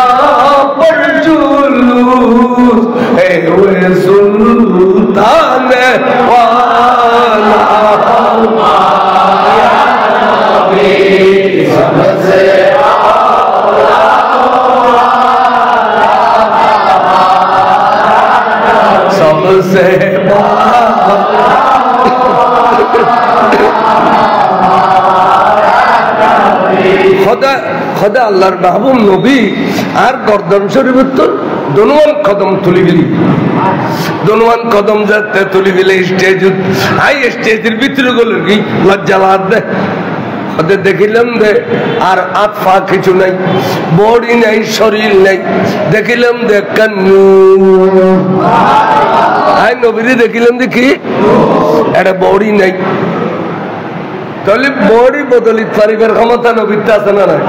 पर जुलूस है वे सुल्तान वाला सबसे सबसे खुदा खुदा अल्लाहर महबूब नबी और गर्दन शरीफ तो दोनों कदम तुली गली दोनों कदम जाते तुली गले स्टेज आई स्टेजर भीतर गलगी लज्जा लाद दे ওদের দেখিলাম দে আর আতফা কিছু নাই বডি নাই শরীর নাই দেখিলাম দে কান্নু আই নবীরে দেখিলাম দেখি এটা বডি নাই তাহলে বডি বদলিত পারিবার ক্ষমতা নবীর আছে না নাই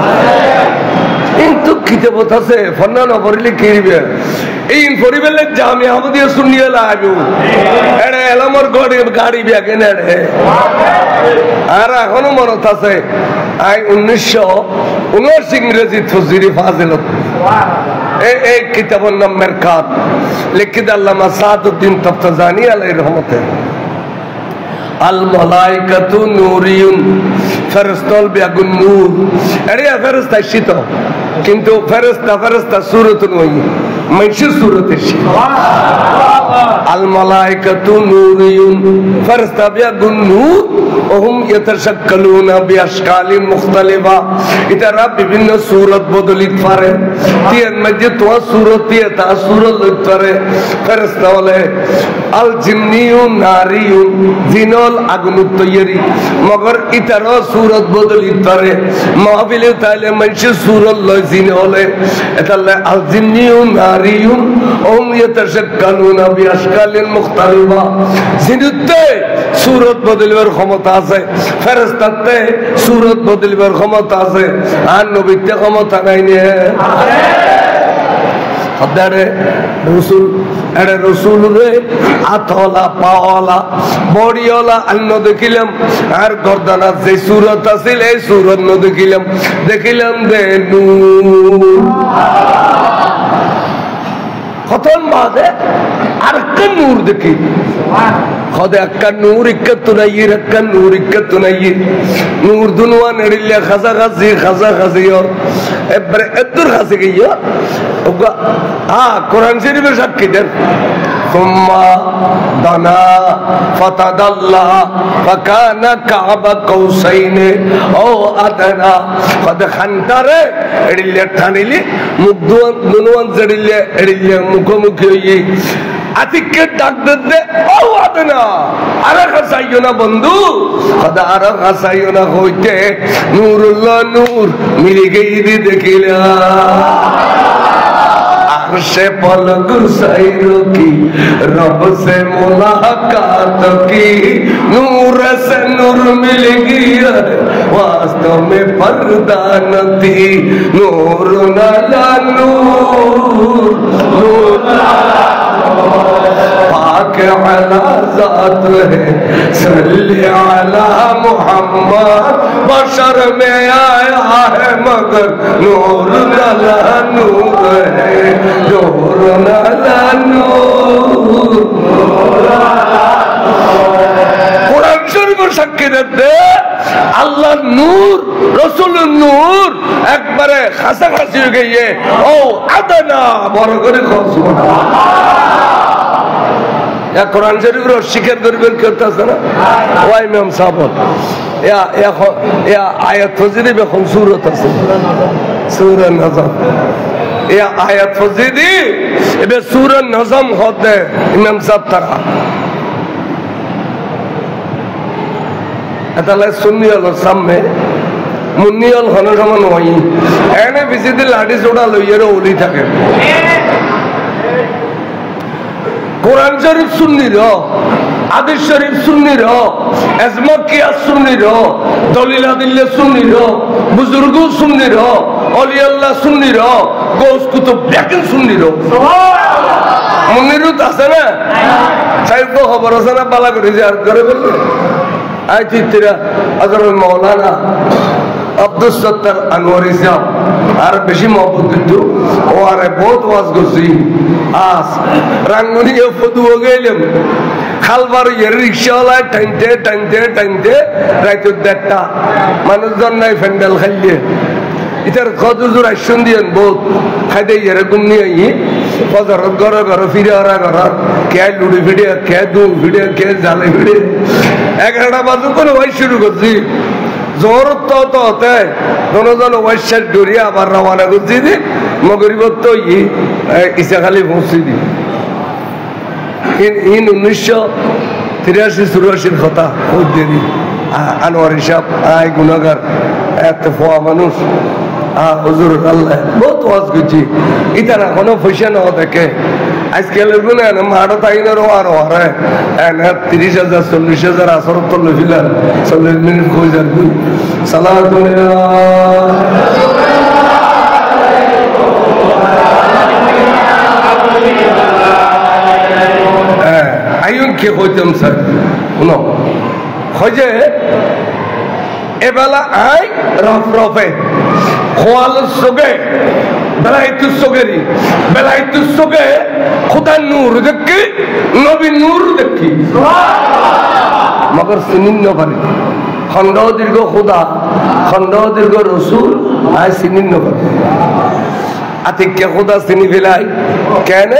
কিন্তু কিতাবত আছে ফন্না না পড়লে কি দিবে এই পরিবেলে জামি আহমদিয়া সুন্নিয়া লাগু এড়ে এলামর গাড়ি ব্যাগে নেড়ে আর এখনো মনত আছে আই 1979 ইংরেজি ফজরি ফাজিলত এই কিতাবের নাম মেরকাত লিখিত আল্লামা সাদউদ্দিন তফতাজানি আলাইহির রহমতে আল মালাইকাতু নূরিয়ুন ফেরেশতাল বিয়াগুন নূর এরে ফেরেশতা শীত কিন্তু ফেরেশতা সূরত নয় মানুষের সূরত এসে আল মালাইকাতু নূরিয়ুন ফেরেশতা বিয়াগুন নূর ওহুম ইয়াতাশাক্কালুনা বিআশকালিন মুখতালিফা এটারা বিভিন্ন সূরত বদলিত পারে তিন মধ্যে তো সূরত দিয়ে তা সূরত লইতে পারে ফেরেশতা বলে আল জিন্নিয়ুন নারিয়ুন জিনল আগুন তৈরি মগর ইতারও সূরত বদলিত পারে মাহফিলে তাইলে মানুষের সূরত লয় জিন হলে এটালে আল জিন্নিয়ুন নারিয়ুন ওহুম ইয়াতাশাক্কালুনা বিআশকালিন মুখতালিফা জিনুতে সূরত বদলিবার ক্ষমতা আছে ফেরেশতাতে সূরত বদলিবার ক্ষমতা আছে আর নবীতে ক্ষমতা নাই নে হদারে রসুল এরে রসুল রে আতলা পাওয়ালা বড়িওয়ালা অন্য দেখিলাম আর গর্দানার যে সূরত আছিল এই সূরত ন দেখিলাম দে নূর খতম বাদে আর একটা নূর দেখি খদে একটা নূর ইক্কাতু নাইর একটা নূর ইক্কাতু নাইর নূর দুনওয়া নেড়িলে খাজা খাজি ওর এবারে এদুর খাসি গিয়া ওগা কোরআন শরীফের সাক্ষী দেন ثم دنا فتدلى فكان كعب قوسين او ادنى قد خنتر এড়িলে ঠানিলি মুখ দুনওয়ান জড়িলে এড়িলে মুখোমুখি হই আতিককে ডাক দে ও আদনা আরে খাসাইও না বন্ধু খোদা আরে খাসাইও না হইতে নূরুল্লাহ নূর মিলে গই দেখিলা से पलक सैरो की रब से मुलाकात की नूर से नूर मिल गया वास्तव में पर्दा न थी नूर नला नूर नूर पाक अला ज़ात है सल्ले अला मुहम्मद बशर में आया है मगर नूर नला नूर है नूर नला नूर कुरान शरीफ साक्षी देते আল্লাহ নূর রাসূলের নূর একবারে কাছাকাছি হয়ে গিয়ে ও আদনা বড় করে সুবহানাল্লাহ কোরআন শরীফের স্বীকার করবেন কেউ আছে না ওই ইমাম সাহেব আয়াত ফজিদি এখন সূরত আছে সূরা নজম আয়াত ফজিদি এবে সূরা নজম হতে ইমাম সাহেব তারা তাহলে সুন্নি হলো সামনে মুন্নি হল ঘন সমান হই এনে বিচিতে লাঠি চোড়া লইয়ের ওলি থাকে কোরআন শরীফ সুন্নির হাদিস শরীফ সুন্নির ইজমা কিয়াস সুন্নির দলিল আদিল্লা সুন্নির বুজুর্গ সুন্নির ওলি আল্লাহ সুন্নির গৌস কুতুব বেকিন সুন্নির সুবহানাল্লাহ মুন্নিরুত আছে না সাইদ খবর আছে না বালা করে জিয়ার করে বললে আই চিত্রা আজর মাওলানা আব্দুল সত্তার আনোয়ারি সাহেব আর বেশি মহব্বত কিন্তু ও আরে বহুত ওয়াজ করছি আজ রাঙ্গুনিয়ে ফদু গেলাম খালবার এর রিক্সাওয়ালায় টানতে রাইতের 1:30 মানুষজন নাই ফ্যান্ডেল খাইলে ইতার কতজোর আইসন দিয়েন বহুত খাইতে এরকম নিয়ে বাজারত ঘরে ফিরে ওরা ঘর কে লুড়ি ফিরে কে দু ফিরে কে জালে ফিরে 11টা বাজে করে ওয়াই শুরু করছি জোর তো হতে দোনোজন ওয়াইশার ডরিয়ে আবার রওনা করছি দি মগরিবত তো ইসাখালি পৌঁছি দি 1983-84 কথা দেরি আনোয়ারি সাহেব আই গুনাহগার এত ফোয়া মানুষ হুজুর আল্লাহ বহুত ওয়াজ করছি ইতারা কোনো পয়সা না দেখে আজকালের গুলো মাঠে তাইনেরও আরো হারে 30,000-40,000 আসর তো লইলাম 40 মিনিট কই যান আইন কে কইতাম স্যার শুনো খোঁজে এবেলা আই রফে খোয়াল সোগে বেলাইতু সোগেরি বেলাইতু সোগে খুদা নূর দেখি নবী নূর দেখি মগর চিনিন নপারি খন্ড দীর্ঘ খুদা খন্ড দীর্ঘ রসুল আই চিনিন নপারি আতিককে খুদা চিনি ফেলাই কেন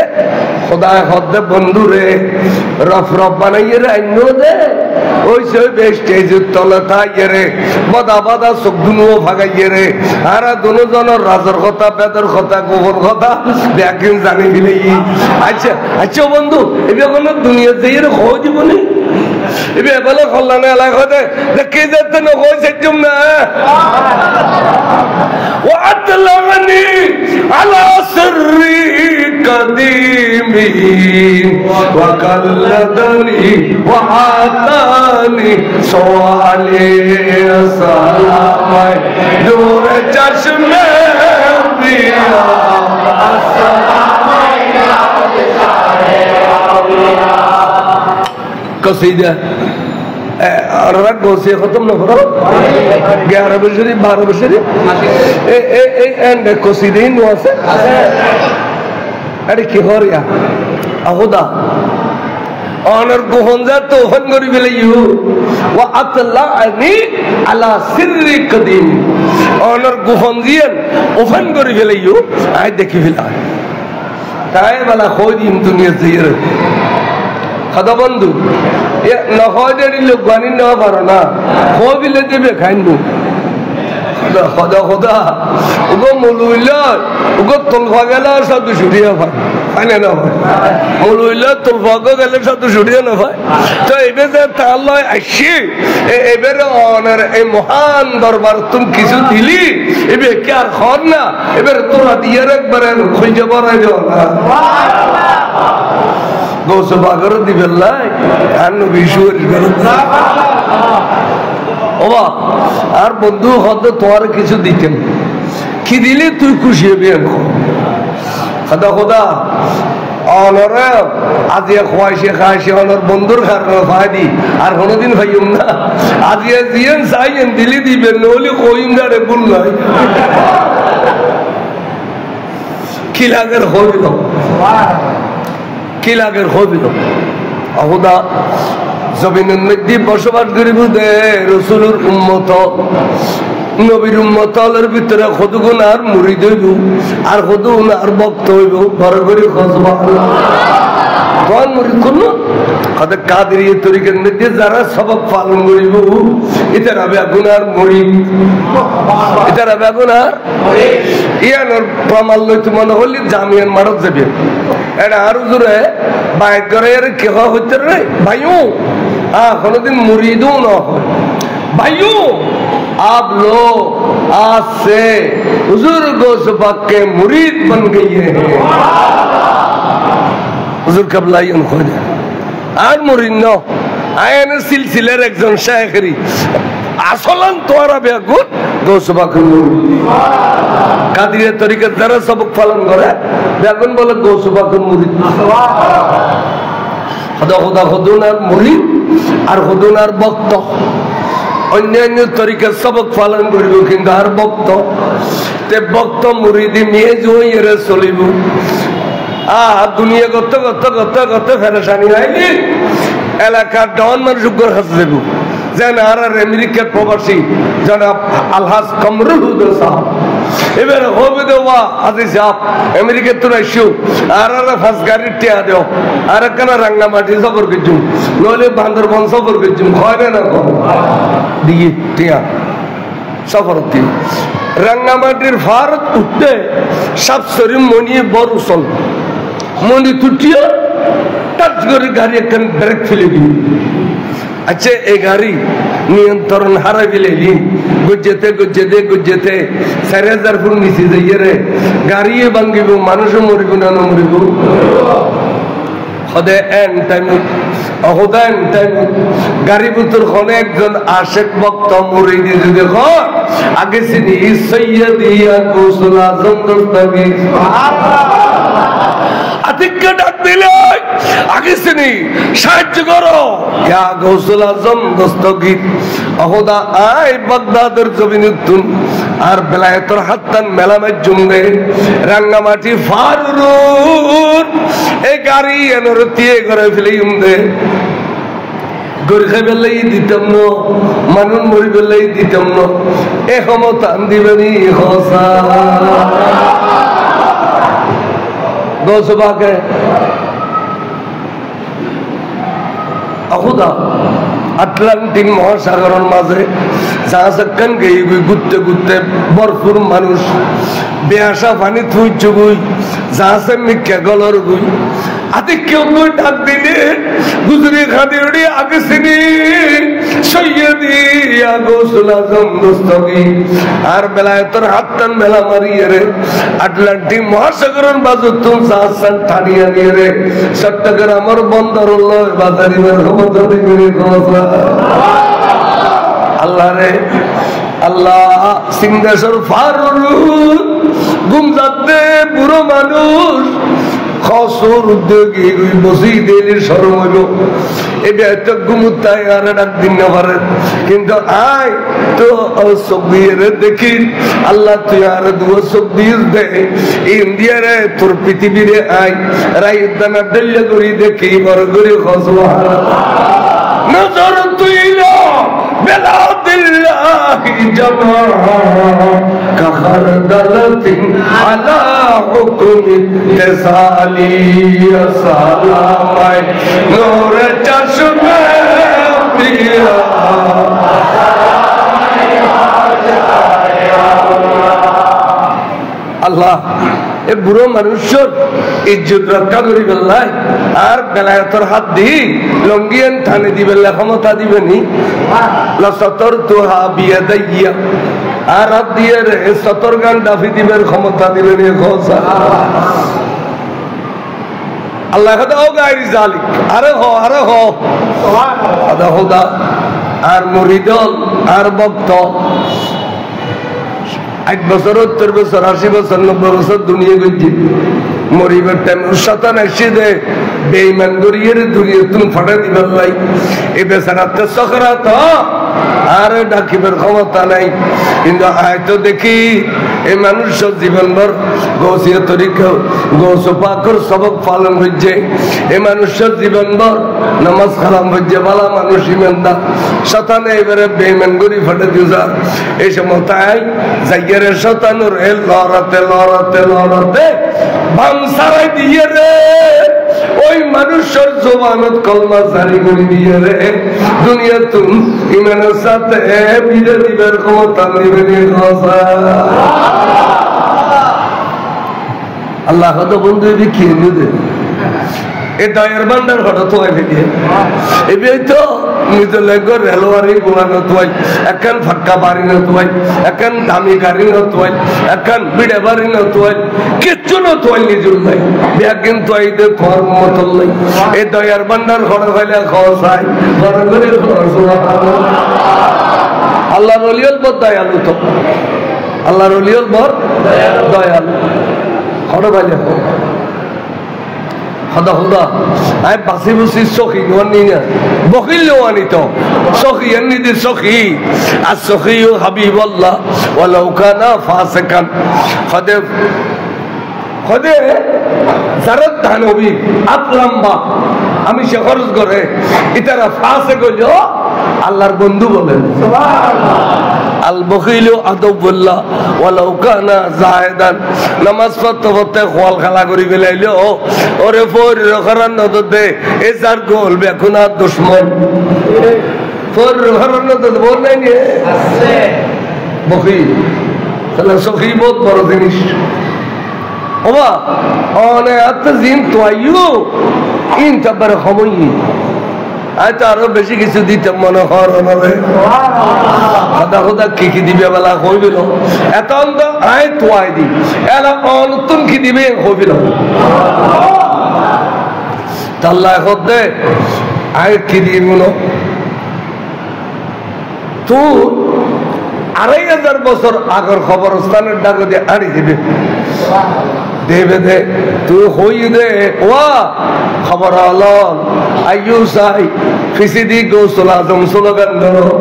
খুদা হদ্দে বন্ধু রে রফ বানাইয়ে রে আইন দে ওই সে স্টেজের তলে থাইয়ে রে বাদা চোখ দুনুও ভাগাইয়ে রে আর দুজনের রাজর কথা বেদের কথা গোবর কথা দেখেন জানি দিলে আচ্ছা বন্ধু এবার কোনো দুনিয়া দিয়ে হয়ে দিব নি এবার এবেলে কল্যাণে এলাকাতে দেখে যেতে না হয়ে সেজম না وأطلعني على سري قديمي قلدني وعطاني سوالي السلام نور چشم انبیاء السلام قصیدہ اور رات گوسے ختم نہ کرو 11 بشری 12 بشری اینڈ قصیدہ نو আছে আরে কি হরিয়া আহুদা অনর গোহনজা তো হন করি বেলাইও ওয়া আতলানি আলা সিররি কদিম অনর গোহনজিয়ান ওফন করি বেলাইও আই দেখি ফেলা তাই বলা খোদিম দুনিয়া জির খাদা বন্ধু এ নহদের লোক গানি না পারো না খোবিলে দেবে খাইনু খোদা খোদা ওগো মুলুইলা ওগো তলফা গেলা সব ছুটিয়া ভাই আনে না ভাই মুলুইলা তলফা গেলে সব ছুটিয়া না ভাই তো এবে যে তাআলা আসি এবারে অনার এই মহান দরবার তুমি কিছু দিলি এবে কি আর খর না এবারে তোরা দিয়ে একবার খুঁজে বড়াই দাও না গৌস বাগর দিবেল্লাই আর নবী সুরেশ বেরোতা ওবা আর বন্ধু হয়তো তোমার কিছু দিতেন কি দিলে তুই খুশি হবি খোদা খোদা অনরে আজিয়া খোয়াইছে খাইছে অনর বন্ধুর কারণে ভাই দি আর কোনোদিন ভাইম না আজিয়া জিয়েন চাইয়েন দিলি দিবেন নহলে কইম না রে ভুল নাই কি লাগের হইল কি লাগের হইল খোদা জমিনের মধ্যে বসবাস করিব দে রসুলের উম্মত নবীর উম্মতের ভিতরে কতগুণ আর মুরিদ হইব আর কতগুণ আর ভক্ত হইব ঘরে ঘরে খোঁজবা কোন মুরিদ করলো কত কাদেরিয়া তরিকার মধ্যে যারা সবক পালন করিব এটারা বেগুন আর মুরিদ এটারা বেগুন আর ইয়ানোর প্রমাণ লইতে মনে হলে জামিয়ান মারত যাবে এটা আরো জোরে বাইক করে কেহ হইতে রে ভাইও কোনদিন মুরিদও না হয় ভাইও आप लोग आज से हुजूर गौस पाक के मुरीद बन गए हैं हुजूर कबलाई उनको আর মুরিদ ন আয়নে সিলসিলার একজন শায়খরি আসলান তোরা বেগুন গৌস পাক কাদিরিয়া তরিকার যারা সবক পালন করে বেগুন বলে গৌস পাক মুরিদ খোদা খোদা খুদুনার মুরিদ আর খুদুনার ভক্ত অন্যান্য তরিকার সবক পালন করিব কিন্তু আর ভক্ত তে ভক্ত মুরিদি নিয়ে জয়েরে চলিব দুনিয়া করতে করতে করতে করতে ফেরেশানি হয়নি এলাকার ডন মানুষ কাছে যাব যেন আর আমেরিকার প্রবাসী জনাব আলহাজ কামরুল হুদা সাহেব এবারে হবে দেওয়া আজি সাহেব আমেরিকার তো রাইছো আর ফাঁস গাড়ির টিয়া দেও আর একখানা রাঙ্গামাটি সফর করছুম নইলে বান্দরবন সফর করছুম হয় না দিয়ে টিয়া সফর দিয়ে রাঙ্গামাটির ভারত উঠতে সব শরীর মনিয়ে বড় উসল মনি তুটিয়া টাচ করে গাড়ি একখান ব্রেক ফেলে দিই আচ্ছা এই গাড়ি নিয়ন্ত্রণ হারা গেলে গুজেতে গুজেতে গুজেতে 4000 ফুট নিচে যাইয়ে রে গাড়িয়ে ভাঙ্গিব মানুষও মরিব না মরিব হদে এন টাইম অহদা এন টাইম গাড়ি ভিতর খনে একজন আশেক ভক্ত মুরিদি যদি ঘর আগে চিনি সৈয়দি গৌসুল আজম দস্তগীর আতিককে ডাক দিলে আগে চিনি সাহায্য করো ইয়া গৌসুল আজম দস্তগীর অহদা আই বাগদাদের জমিনুদ্দিন আর বেলায়েতর হাত্তান মেলামের জুমদে রাঙ্গামাটি ফারুর এই গাড়ি এনরতিয়ে করে ফেলে উমদে গরিখে বেলাই দিতাম ন মানুষ মরি বেলাই দিতাম ন এ ক্ষমতা দিবেনি হসা গৌসবাকে অহুদা আটলান্টিক মহাসাগরের মাঝে জাহাজখান গিয়ে ঘুরতে ঘুরতে ভরপুর মানুষ বেহাসা পানি থুইছ গুই জাহাজের মিক্কা গলর গুই আতে কেউ কেউ ডাক দিলে গুজরি খাদিরি আগে সিনি সৈয়দি আগোসুল আজম দস্তগীর আর বেলায়েতের হাতটান মেলা মারিয়ে রে আটলান্টিক মহাসাগরের বাজু তুম সাহসান ঠানিয়া নিয়ে রে চট্টগ্রামের বন্দরুল্লাহ বাজারিমের ক্ষমতা দিবি কথা আল্লাহ রে আল্লাহ সিংহাসন ফারুক গুমজাতে বুড়ো মানুষ খসর উদ্যোগী বসি দিলি সরম হইল এবার তো গুমুতাই আর ডাক দিন না পারে কিন্তু আয় তো সবিয়ে দেখি আল্লাহ তুই আর দুয়ো সবিয়ে দে ইন্ডিয়ারে তোর পৃথিবীরে আয় রাই দানা দল্য করি দেখি বড় করে খসবা নজর তুই بلاد الله جماعة كخردلة على حكم تسالي سلام نور چشم پیا আল্লাহ এ বুড়ো মানুষের ইজ্জত রক্ষা করি বেল্লাই আর বেলায়েতের হাত দি লঙ্গিয়ান থানে দিবে ক্ষমতা দিবেনি লসতর তুহা বিয়ে দাইয়া আর হাত দিয়ে রে সতর গান ডাফি দিবের ক্ষমতা দিবেনি আল্লাহ ও গায়রি জালিক আরে হ আদা হুদা আর মুরিদল আর ভক্ত 8 বছর 70 বছর 80 বছর 90 বছর দুনিয়া গেছি মরিবার টাইম শতান আসি দে বেঈমান গরিয়ের দুনিয়া তুমি ফাটা দিবার লাই এই বেচারাতে সখরাত আর ডাকিবার ক্ষমতা নাই কিন্তু হয়তো দেখি এই মানুষের জীবনভর গৌসিয়া তরিকা গৌস পাকর সবক পালন হচ্ছে এই মানুষের জীবনভর নামাজ কালাম হচ্ছে বালা মানুষ ইমানদার শতানে এবারে বেঈমান গরি ফাটা দিছা এই সময় তাই জায়গারে শতানুর এ লড়াতে বাম সারাই দিয়ে রে ওই মানুষের জবানত কলমা জারি করে দিয়ে রে দুনিয়া তুমি ইমানের সাথে বিজয় দিবের ক্ষমতা নিবেনি আল্লাহ তো বন্ধু দেখিয়ে নিতে এ দয়ের বান্দার ঘটা তো এবার তো নিজের লেগর রেলওয়ারি গুলানো তোয়াই এখন ফাক্কা বাড়ি না তোয়াই এখন দামি গাড়ি না তোয়াই এখন বিড়ে বাড়ি না তোয়াই কিচ্ছু না তোয়াই নিজুর নাই ব্যাগিন তোয়াইতে তোর মতন নাই এই দয়ার বান্দার ঘরে হইলে খাওয়া চাই ঘরে ঘরে আল্লাহর ওলিয়ল বড় দয়ালু তো আল্লাহর ওলিয়ল বড় দয়ালু ঘরে হইলে হদা হদা আই বাসি বুসি সখী নোয়ানি না বকিল নোয়ানি তো সখী এমনি দি সখী আর সখী হাবিবাল্লাহ ওয়ালাউ কানা ফাসিকান খদে জারত দানবী আত লম্বা আমি সে খরচ করে ইতারা ফাসে গইল আল্লাহর বন্ধু বলেন সুবহানাল্লাহ আল বখিলু আদবুল্লাহ ওয়ালাউ কানা জাহিদান নামাজ পড়তে খোয়াল খালা করি ফেলাইলো ওরে ফোর রখরান নদে এ যার গোল বেকুনা দুশমন ফোর রখরান নদে বল নাই আছে বখিল তাহলে সখী বহুত বড় জিনিস ওবা অনে আতজিন তোয়াইও ইনটা বড় খমই আচ্ছা আরো বেশি কিছু দিতে মনে হয় খোদা কি কি দিবে বেলা হইবিল এত আয় তোয়াই দি এলা নতুন কি দিবে হইবিল তাল্লা দে আয় কি দিল তুই 2500 বছর আগের খবরস্থানের ডাক দিয়ে আনি দিবে দেবে দে তুই হই দে ওয়া খবর আলো আইয়ু সাই ফিসিদি গৌসুল আজম স্লোগান ধরো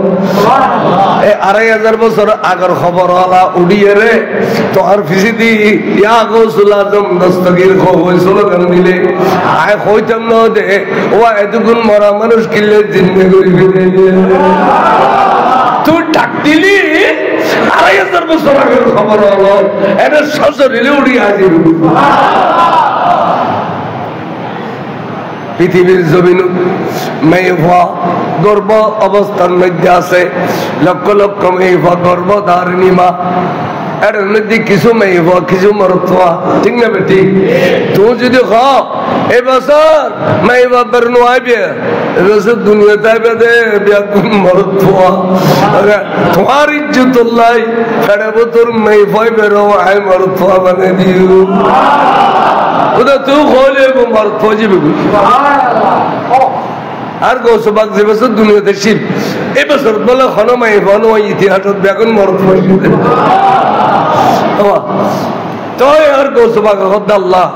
এই 2500 বছর আগের খবর আলা উড়িয়ে রে তো আর ফিসিদি ইয়া গৌসুল আজম দস্তগীর খবর স্লোগান দিলে আয় হইতাম না দে ওয়া এতগুণ মরা মানুষ কিলে জিন্দেগি ফিরে তুই ডাক দিলি 2500 বছর আগের খবর হলো এটা সশরীরে উড়িয়ে হাজির পৃথিবীর জমিন মেয়েফা গর্ভ অবস্থার মধ্যে আছে লক্ষ লক্ষ মেয়েফা গর্ভধারিণী মা এর মধ্যে কিছু মেয়েফা কিছু মরত্বা ঠিক না বেটি তুই যদি এবছর মাই বাবার নয় বিয়ে এবছর দুনিয়াতে আইবে দে বিয়া কোন মরদ তোমার ইজ্জত লাই ফেড়াবো তোর মেয়ে ভয় বেরো আই মরদ মানে দিও ওটা তুই হলে মরদ ফজিবে আর গৌসবাগ যে বছর দুনিয়াতে শিব এই বছর বলে হনমাই হন ইতিহাসত বেগুন মরদ ফজিবে তই আর গৌসবাগ হদ্দাল্লাহ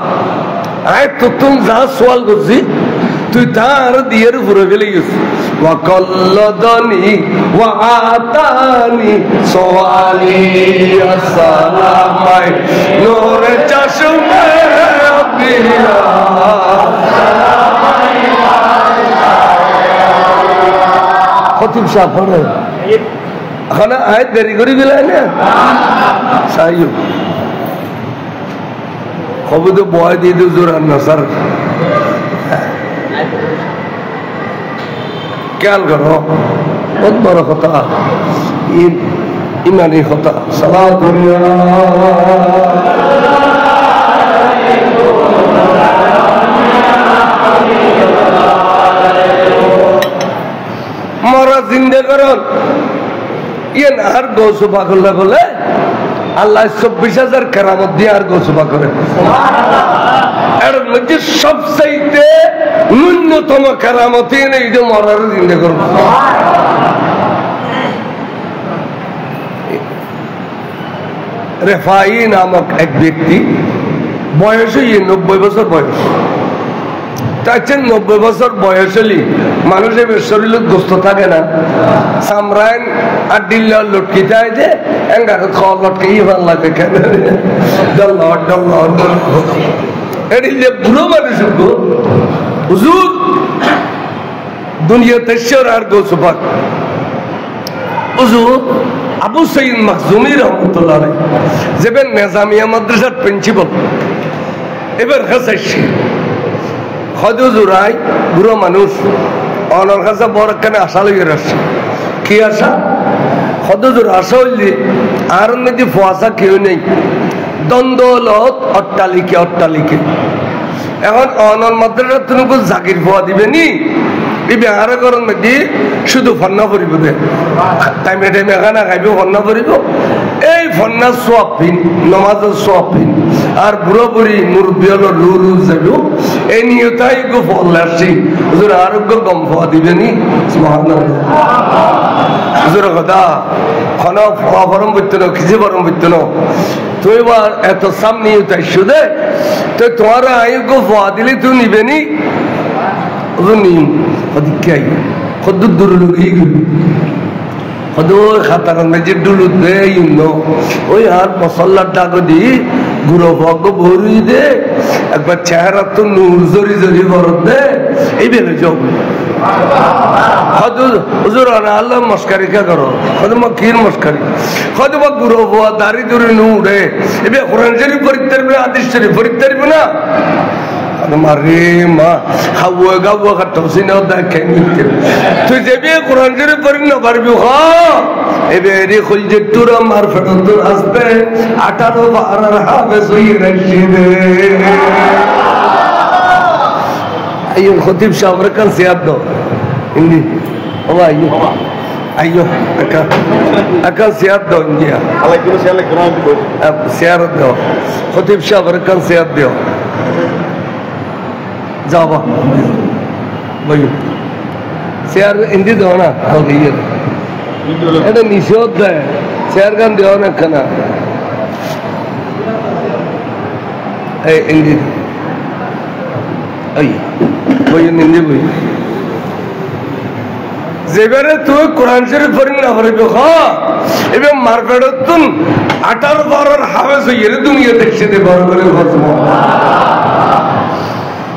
আয় তো তুমি যা সোয়াল করছি তুই তার দিয়ের উপরে ফেলে গেছিস ওয়াকাল্লাদানি ওয়া আতানি সোয়ালি আসসালামাই নূরে চশমে বিলা খতিব সাহেব পড়ে এখানে আয় দেরি করি বিলাই না সাইয়ো কবে তো বয় দিয়ে দিও জোর না স্যার খেয়াল করো বহুত বড় কথা ইমানি কথা সালাত মরা জিন্দে করন ইয়ে আর গৌসুফা করলে বলে আল্লাহ 24,000 কেরামত দিয়ে আর গৌসুফা করে এর মধ্যে সবচাইতে ন্যূনতম কেরামতি নেই যে মরার জিন্দে করব রেফাই নামক এক ব্যক্তি বয়স 90 বছর বয়স তার 90 বছর বয়স হলি মানুষের শরীর গোস্ত থাকে না সামরাইন আর ডিল্লা লটকিতে হয় যে এঙ্গারে খাওয়া লটকেই ভাল লাগে কেন এডিলে বুড়ো মানুষ হুজুর দুনিয়াতে শের আর গৌসুফাক হুজুর আবু সঈদ মাখজুমি রহমতুল্লাহ আলাইহি যেবেন নিজামিয়া মাদ্রাসার প্রিন্সিপাল এবার হাসাইছি হজুরাই বুড়ো মানুষ অনর কাছে বড় কেন আশা লইয়ে আসছে কি আশা হজুর আশা হইলে আর মধ্যে ফুয়াশা কেউ নেই দ্বন্দ্বলত অট্টালিকে এখন অনর মাদ্রাসা তুমি জাগির ফুয়া দিবে নি বিহার করার মধ্যে শুধু ফন্না করিব দে টাইমে টাইমে খানা খাইব ফন্না করিব এই ফন্না সোয়াবিন নমাজের সোয়াবিন আর বুড়ো বুড়ি মুরব্বী হলো লুরু যাব এই নিয়ে তাই গো ফল আসছি হুজুর আরোগ্য কম ফোয়া দিবেনি হুজুর কথা খন ফোয়া ফরম বইতো না খিচে ফরম বইতো না তুই এবার এত সামনে তাই শুধু তো তোমার আয়োগ্য ফোয়া দিলে তুই নিবেনি নিম কে কত দূর খাতার মেজে ডুলু দে ওই আর মশলার ডাক দি গুঁড়ো ভগ ভরি দে একবার চেহারা তো নূর জরি জরি ভরত দে এই বেলে যাও হুজুর আল্লাহ মস্কারি কে করো হয়তো মা কির মস্কারি হয়তো বা গুঁড়ো ভুয়া দাড়ি দূরে নুড়ে এবার কোরআন শরীফ পরীক্ষা করবে আদিশ শরীফ পরীক্ষা করবে না মারে মা হাওয়া গাওয়া কাটছি না দেখেন তুই যাবি কোরআন শরীফ পড়ি না পারবি এবারে খুলছে তোর মার ফেরত আসবে 18 12 হাফেজ হই রশিদে আইয়ো খতিব সাহেব রাকান সিয়াদ দাও হিন্দি ও আইয়ো আকা সিয়াদ দাও হিন্দি আলাইকুম সালাম সিয়ারত দাও খতিব সাহেব রাকান সিয়াদ দাও যাবা ভাই শেয়ার হিন্দি দাও না কালকে ইয়ে এটা নিষেধ দেয় শেয়ার গান দেওয়া না খানা এই হিন্দি এই বই হিন্দি বই যেবারে তুই কোরআন শরীফ পড়ি না পারবি এবার মারপেট 18 12 হাফেজ হইয়ে দুনিয়া দেখছে দে বড় করে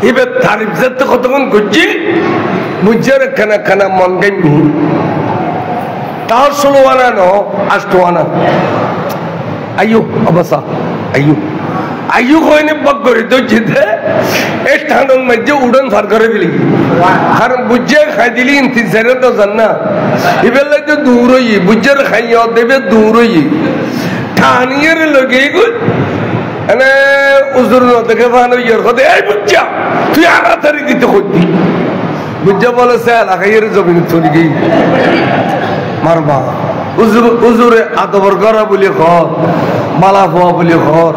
এবার তারিফ যাতে কতক্ষণ করছি বুঝছে খানা খানা মন গাইমি তার 16 আনা ন 8 আনা আইয়ো অবসা আইয়ো কইনে বক করে তো জিতে এই ঠান্ডার মধ্যে উড়ন ফার করে দিলি কারণ বুঝছে খাই দিলি ইন্তিজারে তো জানা এবার তো দূর হই বুঝছে খাইয়া দেবে দূর হই ঠানিয়ের লগে গো মানে উজুর না দেখে ফান ইয়ার কথা এই বুঝছা তুই আড়াতাড়ি দিতে করতি বুঝছা বলে স্যার আখাইয়ের জমিন চলে গিয়ে মারবা উজুরে আদবর করা বলি ঘর মালা ফোয়া বলি ঘর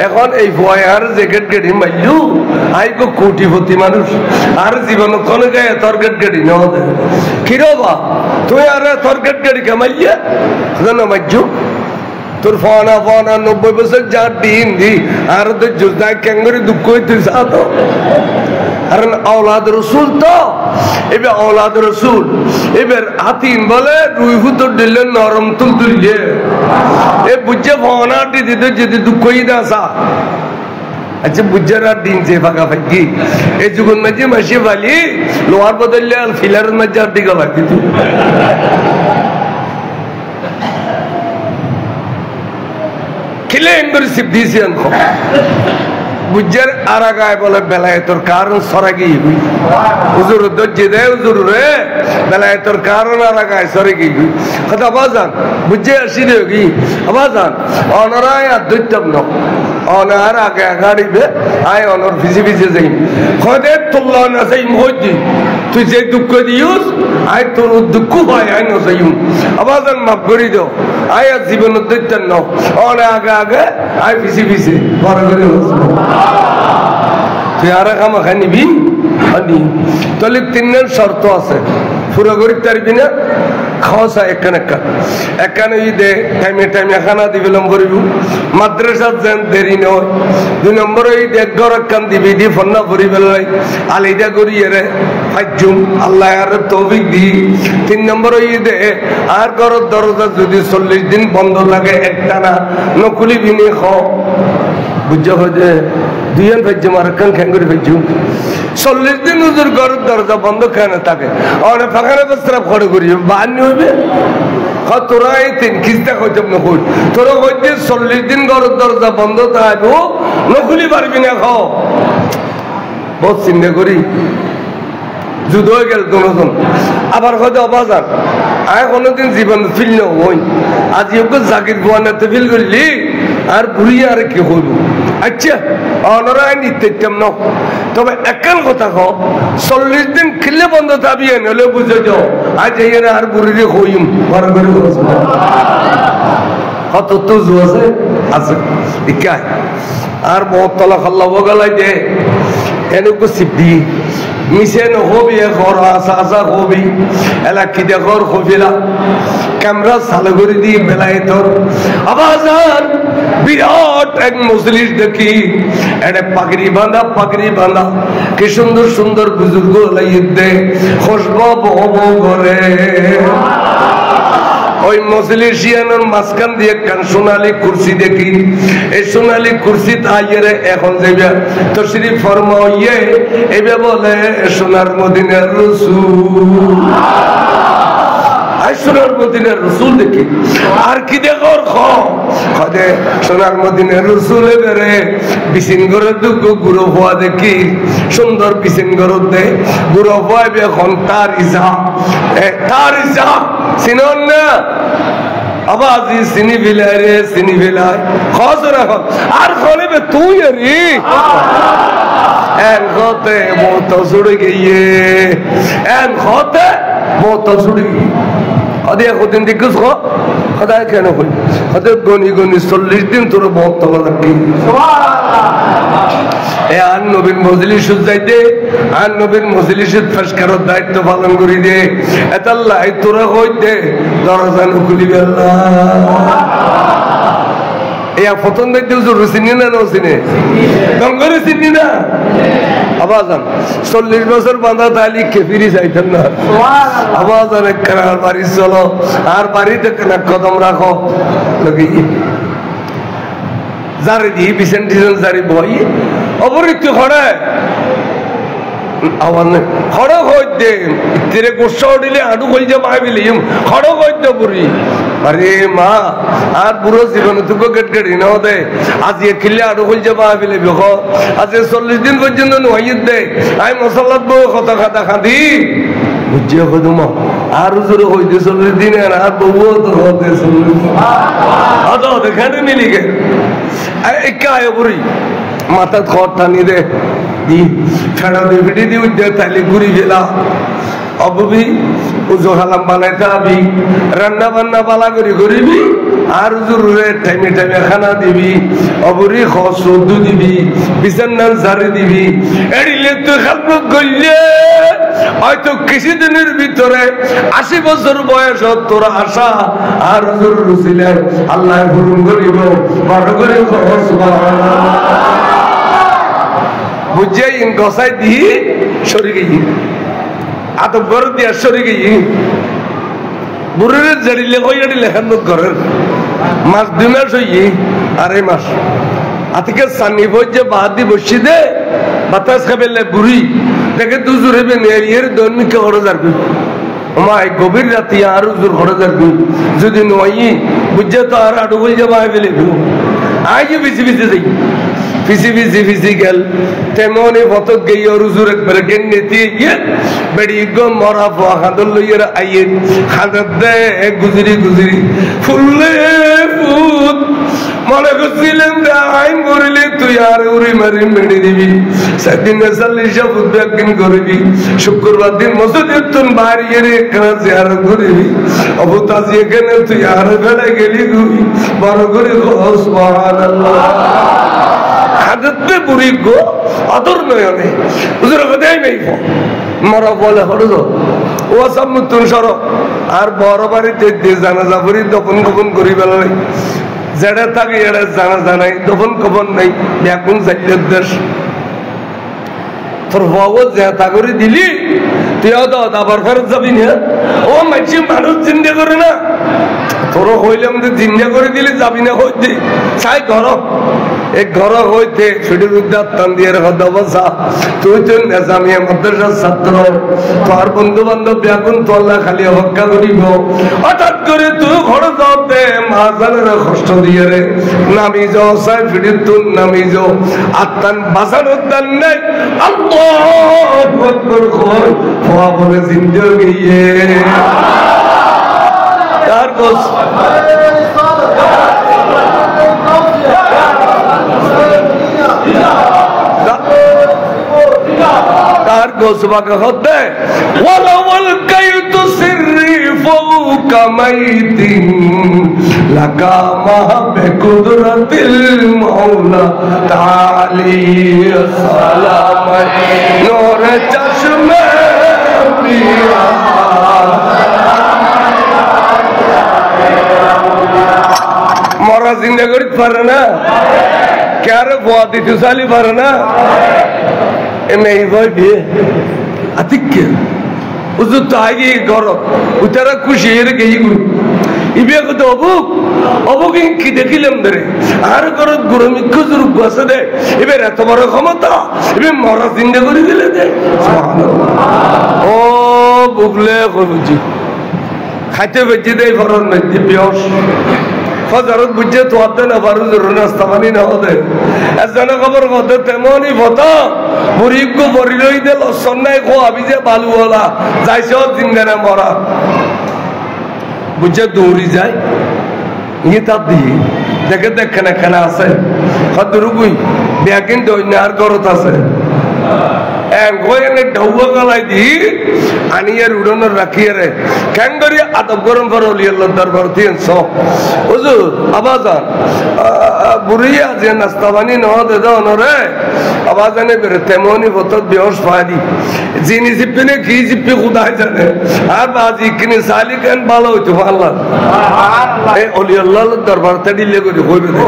এখন এই ফোয়াই আর জ্যাকেট গাড়ি মাইলু আই গো কোটিপতি মানুষ আর জীবন কোন গায়ে তরগেট গাড়ি ন কিরবা তুই আর তরগেট গাড়ি কামাইয়া জানো মাইজু তোর ফনা 90 বছর যা দিন দি আর তো জুজা ক্যাঙ্গরি দুঃখ তুই সাথে কারণ আওলাদ রসুল তো এবার আওলাদ রসুল এবার হাতিন বলে রুই হুতর দিলে নরম তুল তুললে এ বুঝছে ফনাটি দিতে যদি দুঃখই না সা আচ্ছা বুঝার আর দিন যে ফাঁকা ফাঁকি এই যুগন মাঝে মাসে ফালি লোহার বদললে আর ফিলারের মাঝে আর দিকে ফাঁকি তুই খিলে এঙ্গরি সিপ দিয়েছি আনখো বুঝার আরাগায় বলে বেলায় তোর কারণ সরাগি হুজুর দজ্জে দেয় হুজুর রে বেলায় তোর কারণ আরাগায় সরাগি কথা আবাজান বুঝে আসি রে কি আবাজান অনরায় আর দৈত্যম ন অনার আগে আগাড়িবে আয় অনর ভিজে ভিজে যাই হদে তুল্লাহ না যাই মজি তুই যে দুঃখ দিউস আয় তোর দুঃখ হয় আয় না যাইম আবাজান মাফ করি দাও আয় আর জীবনের দৈত্যম ন অনে আগে আগে আয় ভিজে ভিজে বড় করে তুই আর খামা খাই নিবি আনি তাহলে 3 শর্ত আছে পুরো গরিব তারবি না খাওয়া একখানে দে টাইমে টাইমে খানা দি বিলম্ব করিব মাদ্রাসা যেন দেরি নয় 2 নম্বর দেখ ঘর একখান দিবি দি ফন্না ভরি বেলাই আলিদা করি রে ফাইজুম আল্লাহ আর তৌফিক দি 3 নম্বর দে আর ঘরের দরজা যদি 40 দিন বন্ধ থাকে একটানা নকুলি বিনি খাও বুঝছো যে 2 ফাইজুম আর একখান খ্যাঙ্গুরি ফাইজুম 40 দিন হুজুর ঘরের দরজা বন্ধ কেন থাকে আর ফাঁকানে বস্ত্রাপ খড়ে করি বাহানি হইবে তোরা এই 3 খিস্তা কইতাম না কই তোরা কইতে 40 দিন ঘরের দরজা বন্ধ থাকবো নকুলি পারবি না খাও বহুত চিন্তা করি যুদ্ধ হয়ে গেল দুজন আবার হয়তো অবাজার আয় কোনোদিন জীবন ফিল ন হই আজ ওকে জাকির গোয়ানাতে ফিল করলি আর বুড়ি আর কি হইব আচ্ছা অনরায় নিত্যম ন তবে একখান কথা কও 40 দিন খিলে বন্ধ থাকবি নলে বুঝে যাও আজ এই আর বুড়িরে হইম বড় করে কত তো আছে আছে ইকাই আর বহুত তলা খাল্লা বগলাই দে এনেকো সিদ্ধি মিশে নহবি ঘর আসা আসা হবি এলাকি দেখর হবিলা ক্যামেরা চালু করে দিয়ে বেলায় তোর আবাজার বিরাট এক মজলিস দেখি এটা পাগড়ি বাঁধা কি সুন্দর সুন্দর বুজুর্গ লাগিয়ে দে খুশবা বহব ঘরে ওই মজলিসিয়ানোর মাঝখান দিয়ে একখান সোনালী কুর্সি দেখি এই সোনালী কুর্সি তাইরে এখন যাইবা তো শ্রী ফরমা ইয়ে এবে বলে সোনার মদিনার রাসূল সোনার মদিনার রাসূল দেখি আর কি দেখর খদে সোনার মদিনার রাসূল এবারে বিচিন ঘরে দুঃখ গুরু হওয়া দেখি সুন্দর বিচিন ঘর দে গুরু হওয়াবে এখন তার ইসা চিনন না আবাজি চিনি বিলাই রে চিনি বিলাই খসর এখন আর খলিবে তুই রে এন খতে মত ছুড়ে গিয়ে এন খতে মত ছুড়ে গিয়ে আদিয়া কদিন দিকস খ খদায় কেন কই খতে গনি 40 দিন তোর বহুত তলা রাখি সুবহানাল্লাহ এ আন নবীর মজলিস যাইতে আন নবীর মজলিসের ফসকারের দায়িত্ব পালন করি দে এতাল্লাহ তোরা কইতে দরজা খুলিবে আল্লাহ সুবহানাল্লাহ এই প্রথম দায়িত্ব জরুরি চিনি না নচিনে দঙ্গরে চিনি না আবাজান 40 বছর বাঁধা তালি খেপিরি যাইতেন না আবাজান একখানা বাড়ি চলো আর বাড়িতে কেন কদম রাখো জারি দিয়ে বিছেন টিছেন জারি বই অপরিত্য খড়ে আবার খড়ো হইতে তেরে গোসা উঠিলে আডু কইতে মাইবিলিম খড়ো হইতে বুড়ি আরে মা আর বুড়ো জীবনে তুকো গেট গেড়ি নাও দে আজ খিলে আডু কইতে মাইবিলে বেখ আজ 40 দিন পর্যন্ত নইত দে আই মশলাত বউ কথা খাতা খাদি বুঝিয়ে কদমা আর জোরে হইতে 40 দিন আর বউ তো হতে 40 আদো দেখানে মিলি গে একা আয় বুড়ি মাথা খড় টানি দে দি ফেড়া দিয়ে ফিটি দিয়ে উঠে তাইলে ঘুরি গেলা অববি উজো হালাম বানাইতে আবি রান্না বান্না বালা করে করিবি আর জরুরে টাইমে টাইমে খানা দিবি অবরি খসুদু দিবি বিছানার ঝাড়ি দিবি এড়িলে তুই খালমুখ করলে হয়তো কিছুদিনের ভিতরে 80 বছর বয়স তোর আশা আর জরুর ছিলেন আল্লাহ পূরণ করিব বড় করে বুঝে ইন গসাই দিয়ে সরে গিয়ে আতব করে দিয়ে সরে গিয়ে বুড়ের জাড়িলে ওই আড়িলে হেন্দত করেন মাস 2 মাস হইয়ে 2.5 মাস আতিকে সানি বইছে বাদি বসি দে বাতাস খাবেলে বুড়ি দেখে তু জুড়ে বের দৈনিকে হড়ে যাবি ওমায় গভীর রাতে আর জোর হড়ে যাবি যদি নয় বুঝছে তো আর আডু বই যাবা ফেলে আগে বেশি বেশি যাই ফিসি ফিসি ফিসি গেল তেমনি ফতক গই আর হুজুর একবার গেন নিতে গিয়ে বেড়ি গো মরা ফা হাদল লইরা আইয়ে হাদত দে গুজরি গুজরি ফুললে ফুট মনে করছিলেন আইন করিলে তুই আর উড়ি মারি মেরে দিবি সেদিন চাল্লিশা ফুট একদিন করবি শুক্রবার দিন মসজিদের তুন বাড়িয়ে এখানে চেয়ার করবি অবতাজি এখানে তুই আর বেড়ে গেলি গুবি বড় করে সুবহানাল্লাহ হাজতে বুড়ি গো আদর নয়নে হুজুর কথাই নেই মরা বলে হরজ ও সব মৃত্যুর সর আর বড় বাড়িতে জানাজা করি দফন কফন করি বেলায় যেটা থাকে এটা জানাজা নাই দফন কফন নাই এখন চাইলের দেশ তোর বাবু জেতা করে দিলি তুই আবার ফেরত যাবি না ও মাইছি মানুষ চিন্তা করে না তোর হইলাম যে চিন্তা করে দিলে যাবি না হইতে চাই ঘর এক ঘর হইতে ছুটির উদ্যান দিয়ে বসা তুই তো নেজামিয়া মাদ্রাসার ছাত্র তোর বন্ধু বান্ধব এখন তোল্লা খালি হক্কা করিব হঠাৎ করে তুই ঘর যাওতে মাঝানের কষ্ট দিয়ে রে নামি যাও চাই ফিটির তুন নামি যাও আত্মান বাসার উদ্যান নেই আল্লাহ বলে চিন্তা গিয়ে তার গোস তার গোসবাকে হতে ওয়ালাওয়াল কাইতু সিররি ফাওকা মাইতিন লাকামা বিকুদরাতিল মাওলা তাআলি সালাম নূর চশমে পিয়া মরা জিন্দা করিতে পারে না কারে বয়া দিতে চালি পারে না এমনি এই ভয় বিয়ে আতিকে উজু তো আগে ঘর উতারা খুশি এর গেই গুই ইবে কত অবুক অবুক কি দেখিলাম ধরে আর ঘর গরমি খুজুর বসে দে এবার এত বড় ক্ষমতা এবার মরা জিন্দা করে দিলে দে ও বুকলে বুঝি খাইতে বেঁচে দেয় ঘরের মধ্যে বিয়স ফজরত বুঝে তো হতে না পারো জরুর নাস্তা পানি না হতে একজনে খবর হতে তেমনই ভতা মুরিগো বরিলই দে লসন নাই খো আবি যে বালুওয়ালা যাইছে জিন্দানে মরা বুঝে দৌড়ি যায় ইয়ে তাপ দিয়ে দেখে দেখেন এখানে আছে হদরুগুই ব্যাগিন দইনে আর গরত আছে ঢৌয়া গলাই দি আনিয়ে উড়ানোর রাখিয়ে রে কেন করি আদব গরম করে অলিয়াল্লাহ দরবার দিয়ে হুজুর আবাজান বুড়িয়া যে নাস্তা পানি নহ দে দাও রে আবাজানে বেরো তেমনই হতো বেহস ফাদি যিনি জিপ্পিনে কি জিপ্পি খুদাই জানে আর বাজি কিনে সালি কেন ভালো হইতো আল্লাহ এই অলিয়াল্লাহ দরবারতে দিলে করে হইবে দে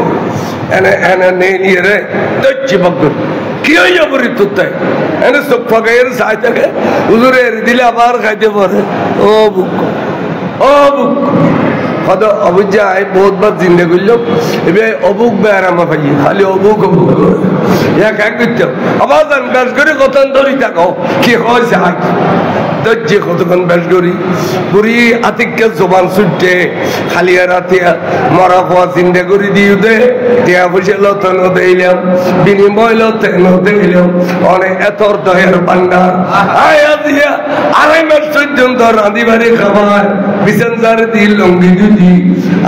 এনে এনে নেই নিয়ে রে দচ্ছি বকর কি হয়ে যাবো ঋতু তাই এনে সব ফাঁকাইয়ের সাই থাকে হুজুরে দিলে আবার খাইতে পারে ও বুক ও বুক হয়তো অবুজায় বহুতবার জিন্দে করলো এবার অবুক বেড়ামা পাই খালি অবুক অবুক এক এক করতে আবার বেশ করে কতক্ষণ ধরি থাকো কি হয়েছে যে কতক্ষণ বেশ করি পুরি আতিককে জবান ছুটে খালি রাতে মরা পোয়া চিন্তা করে দিও দে টিয়া পয়সা লতন দিলাম বিনিময় লতন দিলাম অনেক এত দহের ভান্ডার আয়া দিয়া 2.5 মাস পর্যন্ত রাঁধি বাড়ি খাবার বিছান জারে দিয়ে লঙ্গি দি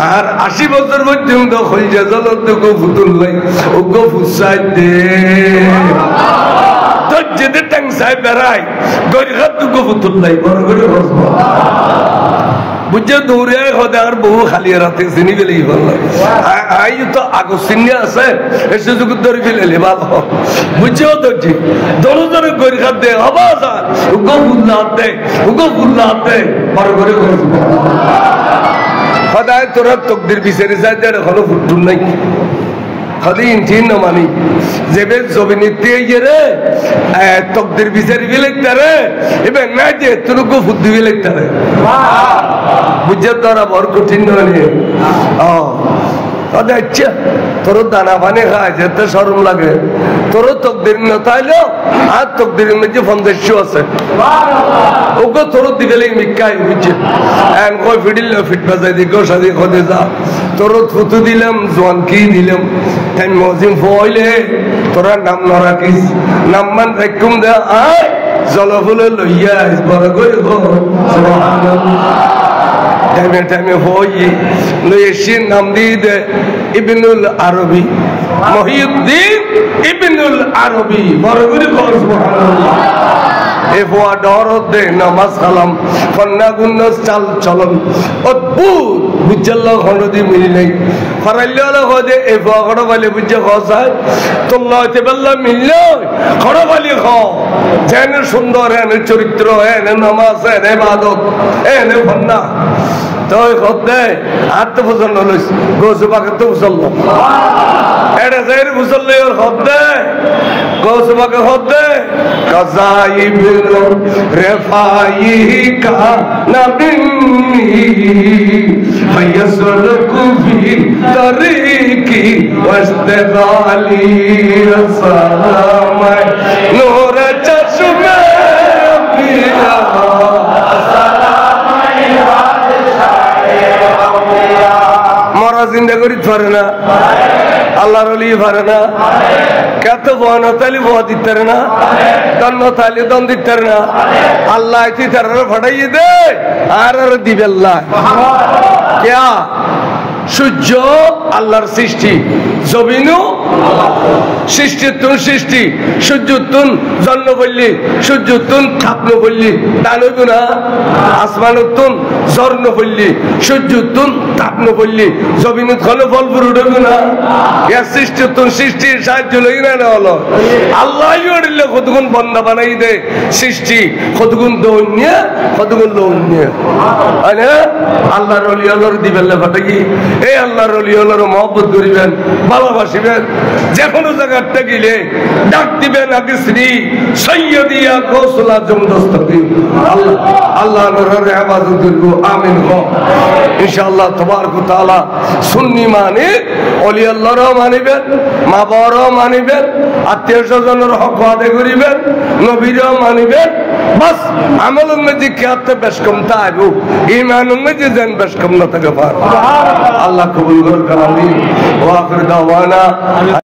আর 80 বছর পর্যন্ত কলজা জলত গো ফুতুল লাই ও গো ফুসাই দে তো যেতে ট্যাংসাই বেড়াই গরিখাত গো ফুতুল লাই বড় করে বসবো বুঝে দৌড়ে হদে আর বহু খালি রাতে চিনি ফেলে আই তো আগো চিনি আছে এসে যুগ ধরে ফেলে ভালো বুঝেও তো ঠিক দৌড় ধরে গরি খাত দে হবা স্যার উগো ফুল্লাত দে বড় করে বসবো সদায় তোরা তকদির বিচারি যায় যে এখনো ফুটুন নাই হদি ইনঠিন মানি যেবে জবিনিতে ইয়ে তকদির বিচারি ফেলেতে রে এবার না যে তোরকো ফুদ্দি ফেলেতে রে বুঝে তোরা বড় কঠিন নয় আচ্ছা তোর দানা পানি খায় যেতে সরম লাগে তোর তকদির না তাইলে আর তকদিরের মধ্যে 50 আছে ওকে তোর দিবেলে মিকাই বুঝছে এন কই ফিডিল ফিট বাজাই দি গোসা দি খদে যা তোর থুতু দিলাম জোয়ান কি দিলাম তাই মজিম ফইলে তোরা নাম না রাখিস নাম মান রাখুম দে আয় জলফুলে লইয়া বড় করে গো সুবহানাল্লাহ টাইমে টাইমে হই লইয়েছি নাম দিয়ে দে ইবনুল আরবি মহিউদ্দিন ইবনুল আরবি বড় করে গো সুবহানাল্লাহ এ ফোয়া ডরত দে নামাজ কালাম কন্যা গুণ্য চাল চলন অদ্ভুত বুঝাল্লাহ খন্ডদি মিলি নাই ফরাইল্লা হদে এ ফোয়া খড় বালি বুঝে খায় তোল্লা হইতে পারলা মিলল খড় বালি খাও যেন সুন্দর এনে চরিত্র এনে নামাজ এনে ইবাদত এনে ফন্না তোই খদে আত্ম পছন্দ লইস গোসু পাকে তো পছন্দ এটা যাই পছন্দ ওর খদে গোসু পাকে খদে কাজাইব রেফাই কা নবী ফয়সলকু ফি তরিকি ওয়াস্তাগালি সালাম নূর চশমে পিয়া মরা জিন্দা করি পারে না আল্লাহর ওলি পারে না কত বহন তালি বহ দিতে না দন্ন তালি দন দিতে না আল্লাহ তুই তার ফাটাইয়ে দে আর দিবে আল্লাহ কেয়া সূর্য আল্লাহর সৃষ্টি জমিনও সৃষ্টিতুন সৃষ্টি সূর্যতুন জন্ম বললি সূর্যতুন থাপন বললি দানব না আসমানতুন জর্ণ বললি সূর্যতুন থাপন বললি জমিনত খলে ফল ফুরুডব না ইয়া সৃষ্টিতুন সৃষ্টির সাহায্য লই না হলো আল্লাহই ওড়িলে কতগুণ বন্দা বানাই দে সৃষ্টি কতগুণ দৌন্য কতগুণ লৌন্য আরে আল্লাহর ওলি আল্লাহর দিবেল্লা ফাটাকি এই আল্লাহর ওলি আল্লাহর মহব্বত করিবেন ভালোবাসিবেন যে কোনো জায়গাটা গেলে ডাক দিবেন আগে শ্রী সৈয়দিয়া গৌসুল আজম দস্তগীর আল্লাহ নূরের ইবাদত করব আমিন হ ইনশাআল্লাহ তাবারক ওয়া তাআলা সুন্নি মানে ওলি আল্লাহরও মানিবেন মা বাবারও মানিবেন আত্মীয় স্বজনের হক আদায় করিবেন নবীরও মানিবেন বাস আমলের মধ্যে কিয়াতে বেশ কম তাইব ঈমানের মধ্যে যেন বেশ কম না থাকে পার আল্লাহ কবুল করুন আমিন ওয়া আখির দাওয়ানা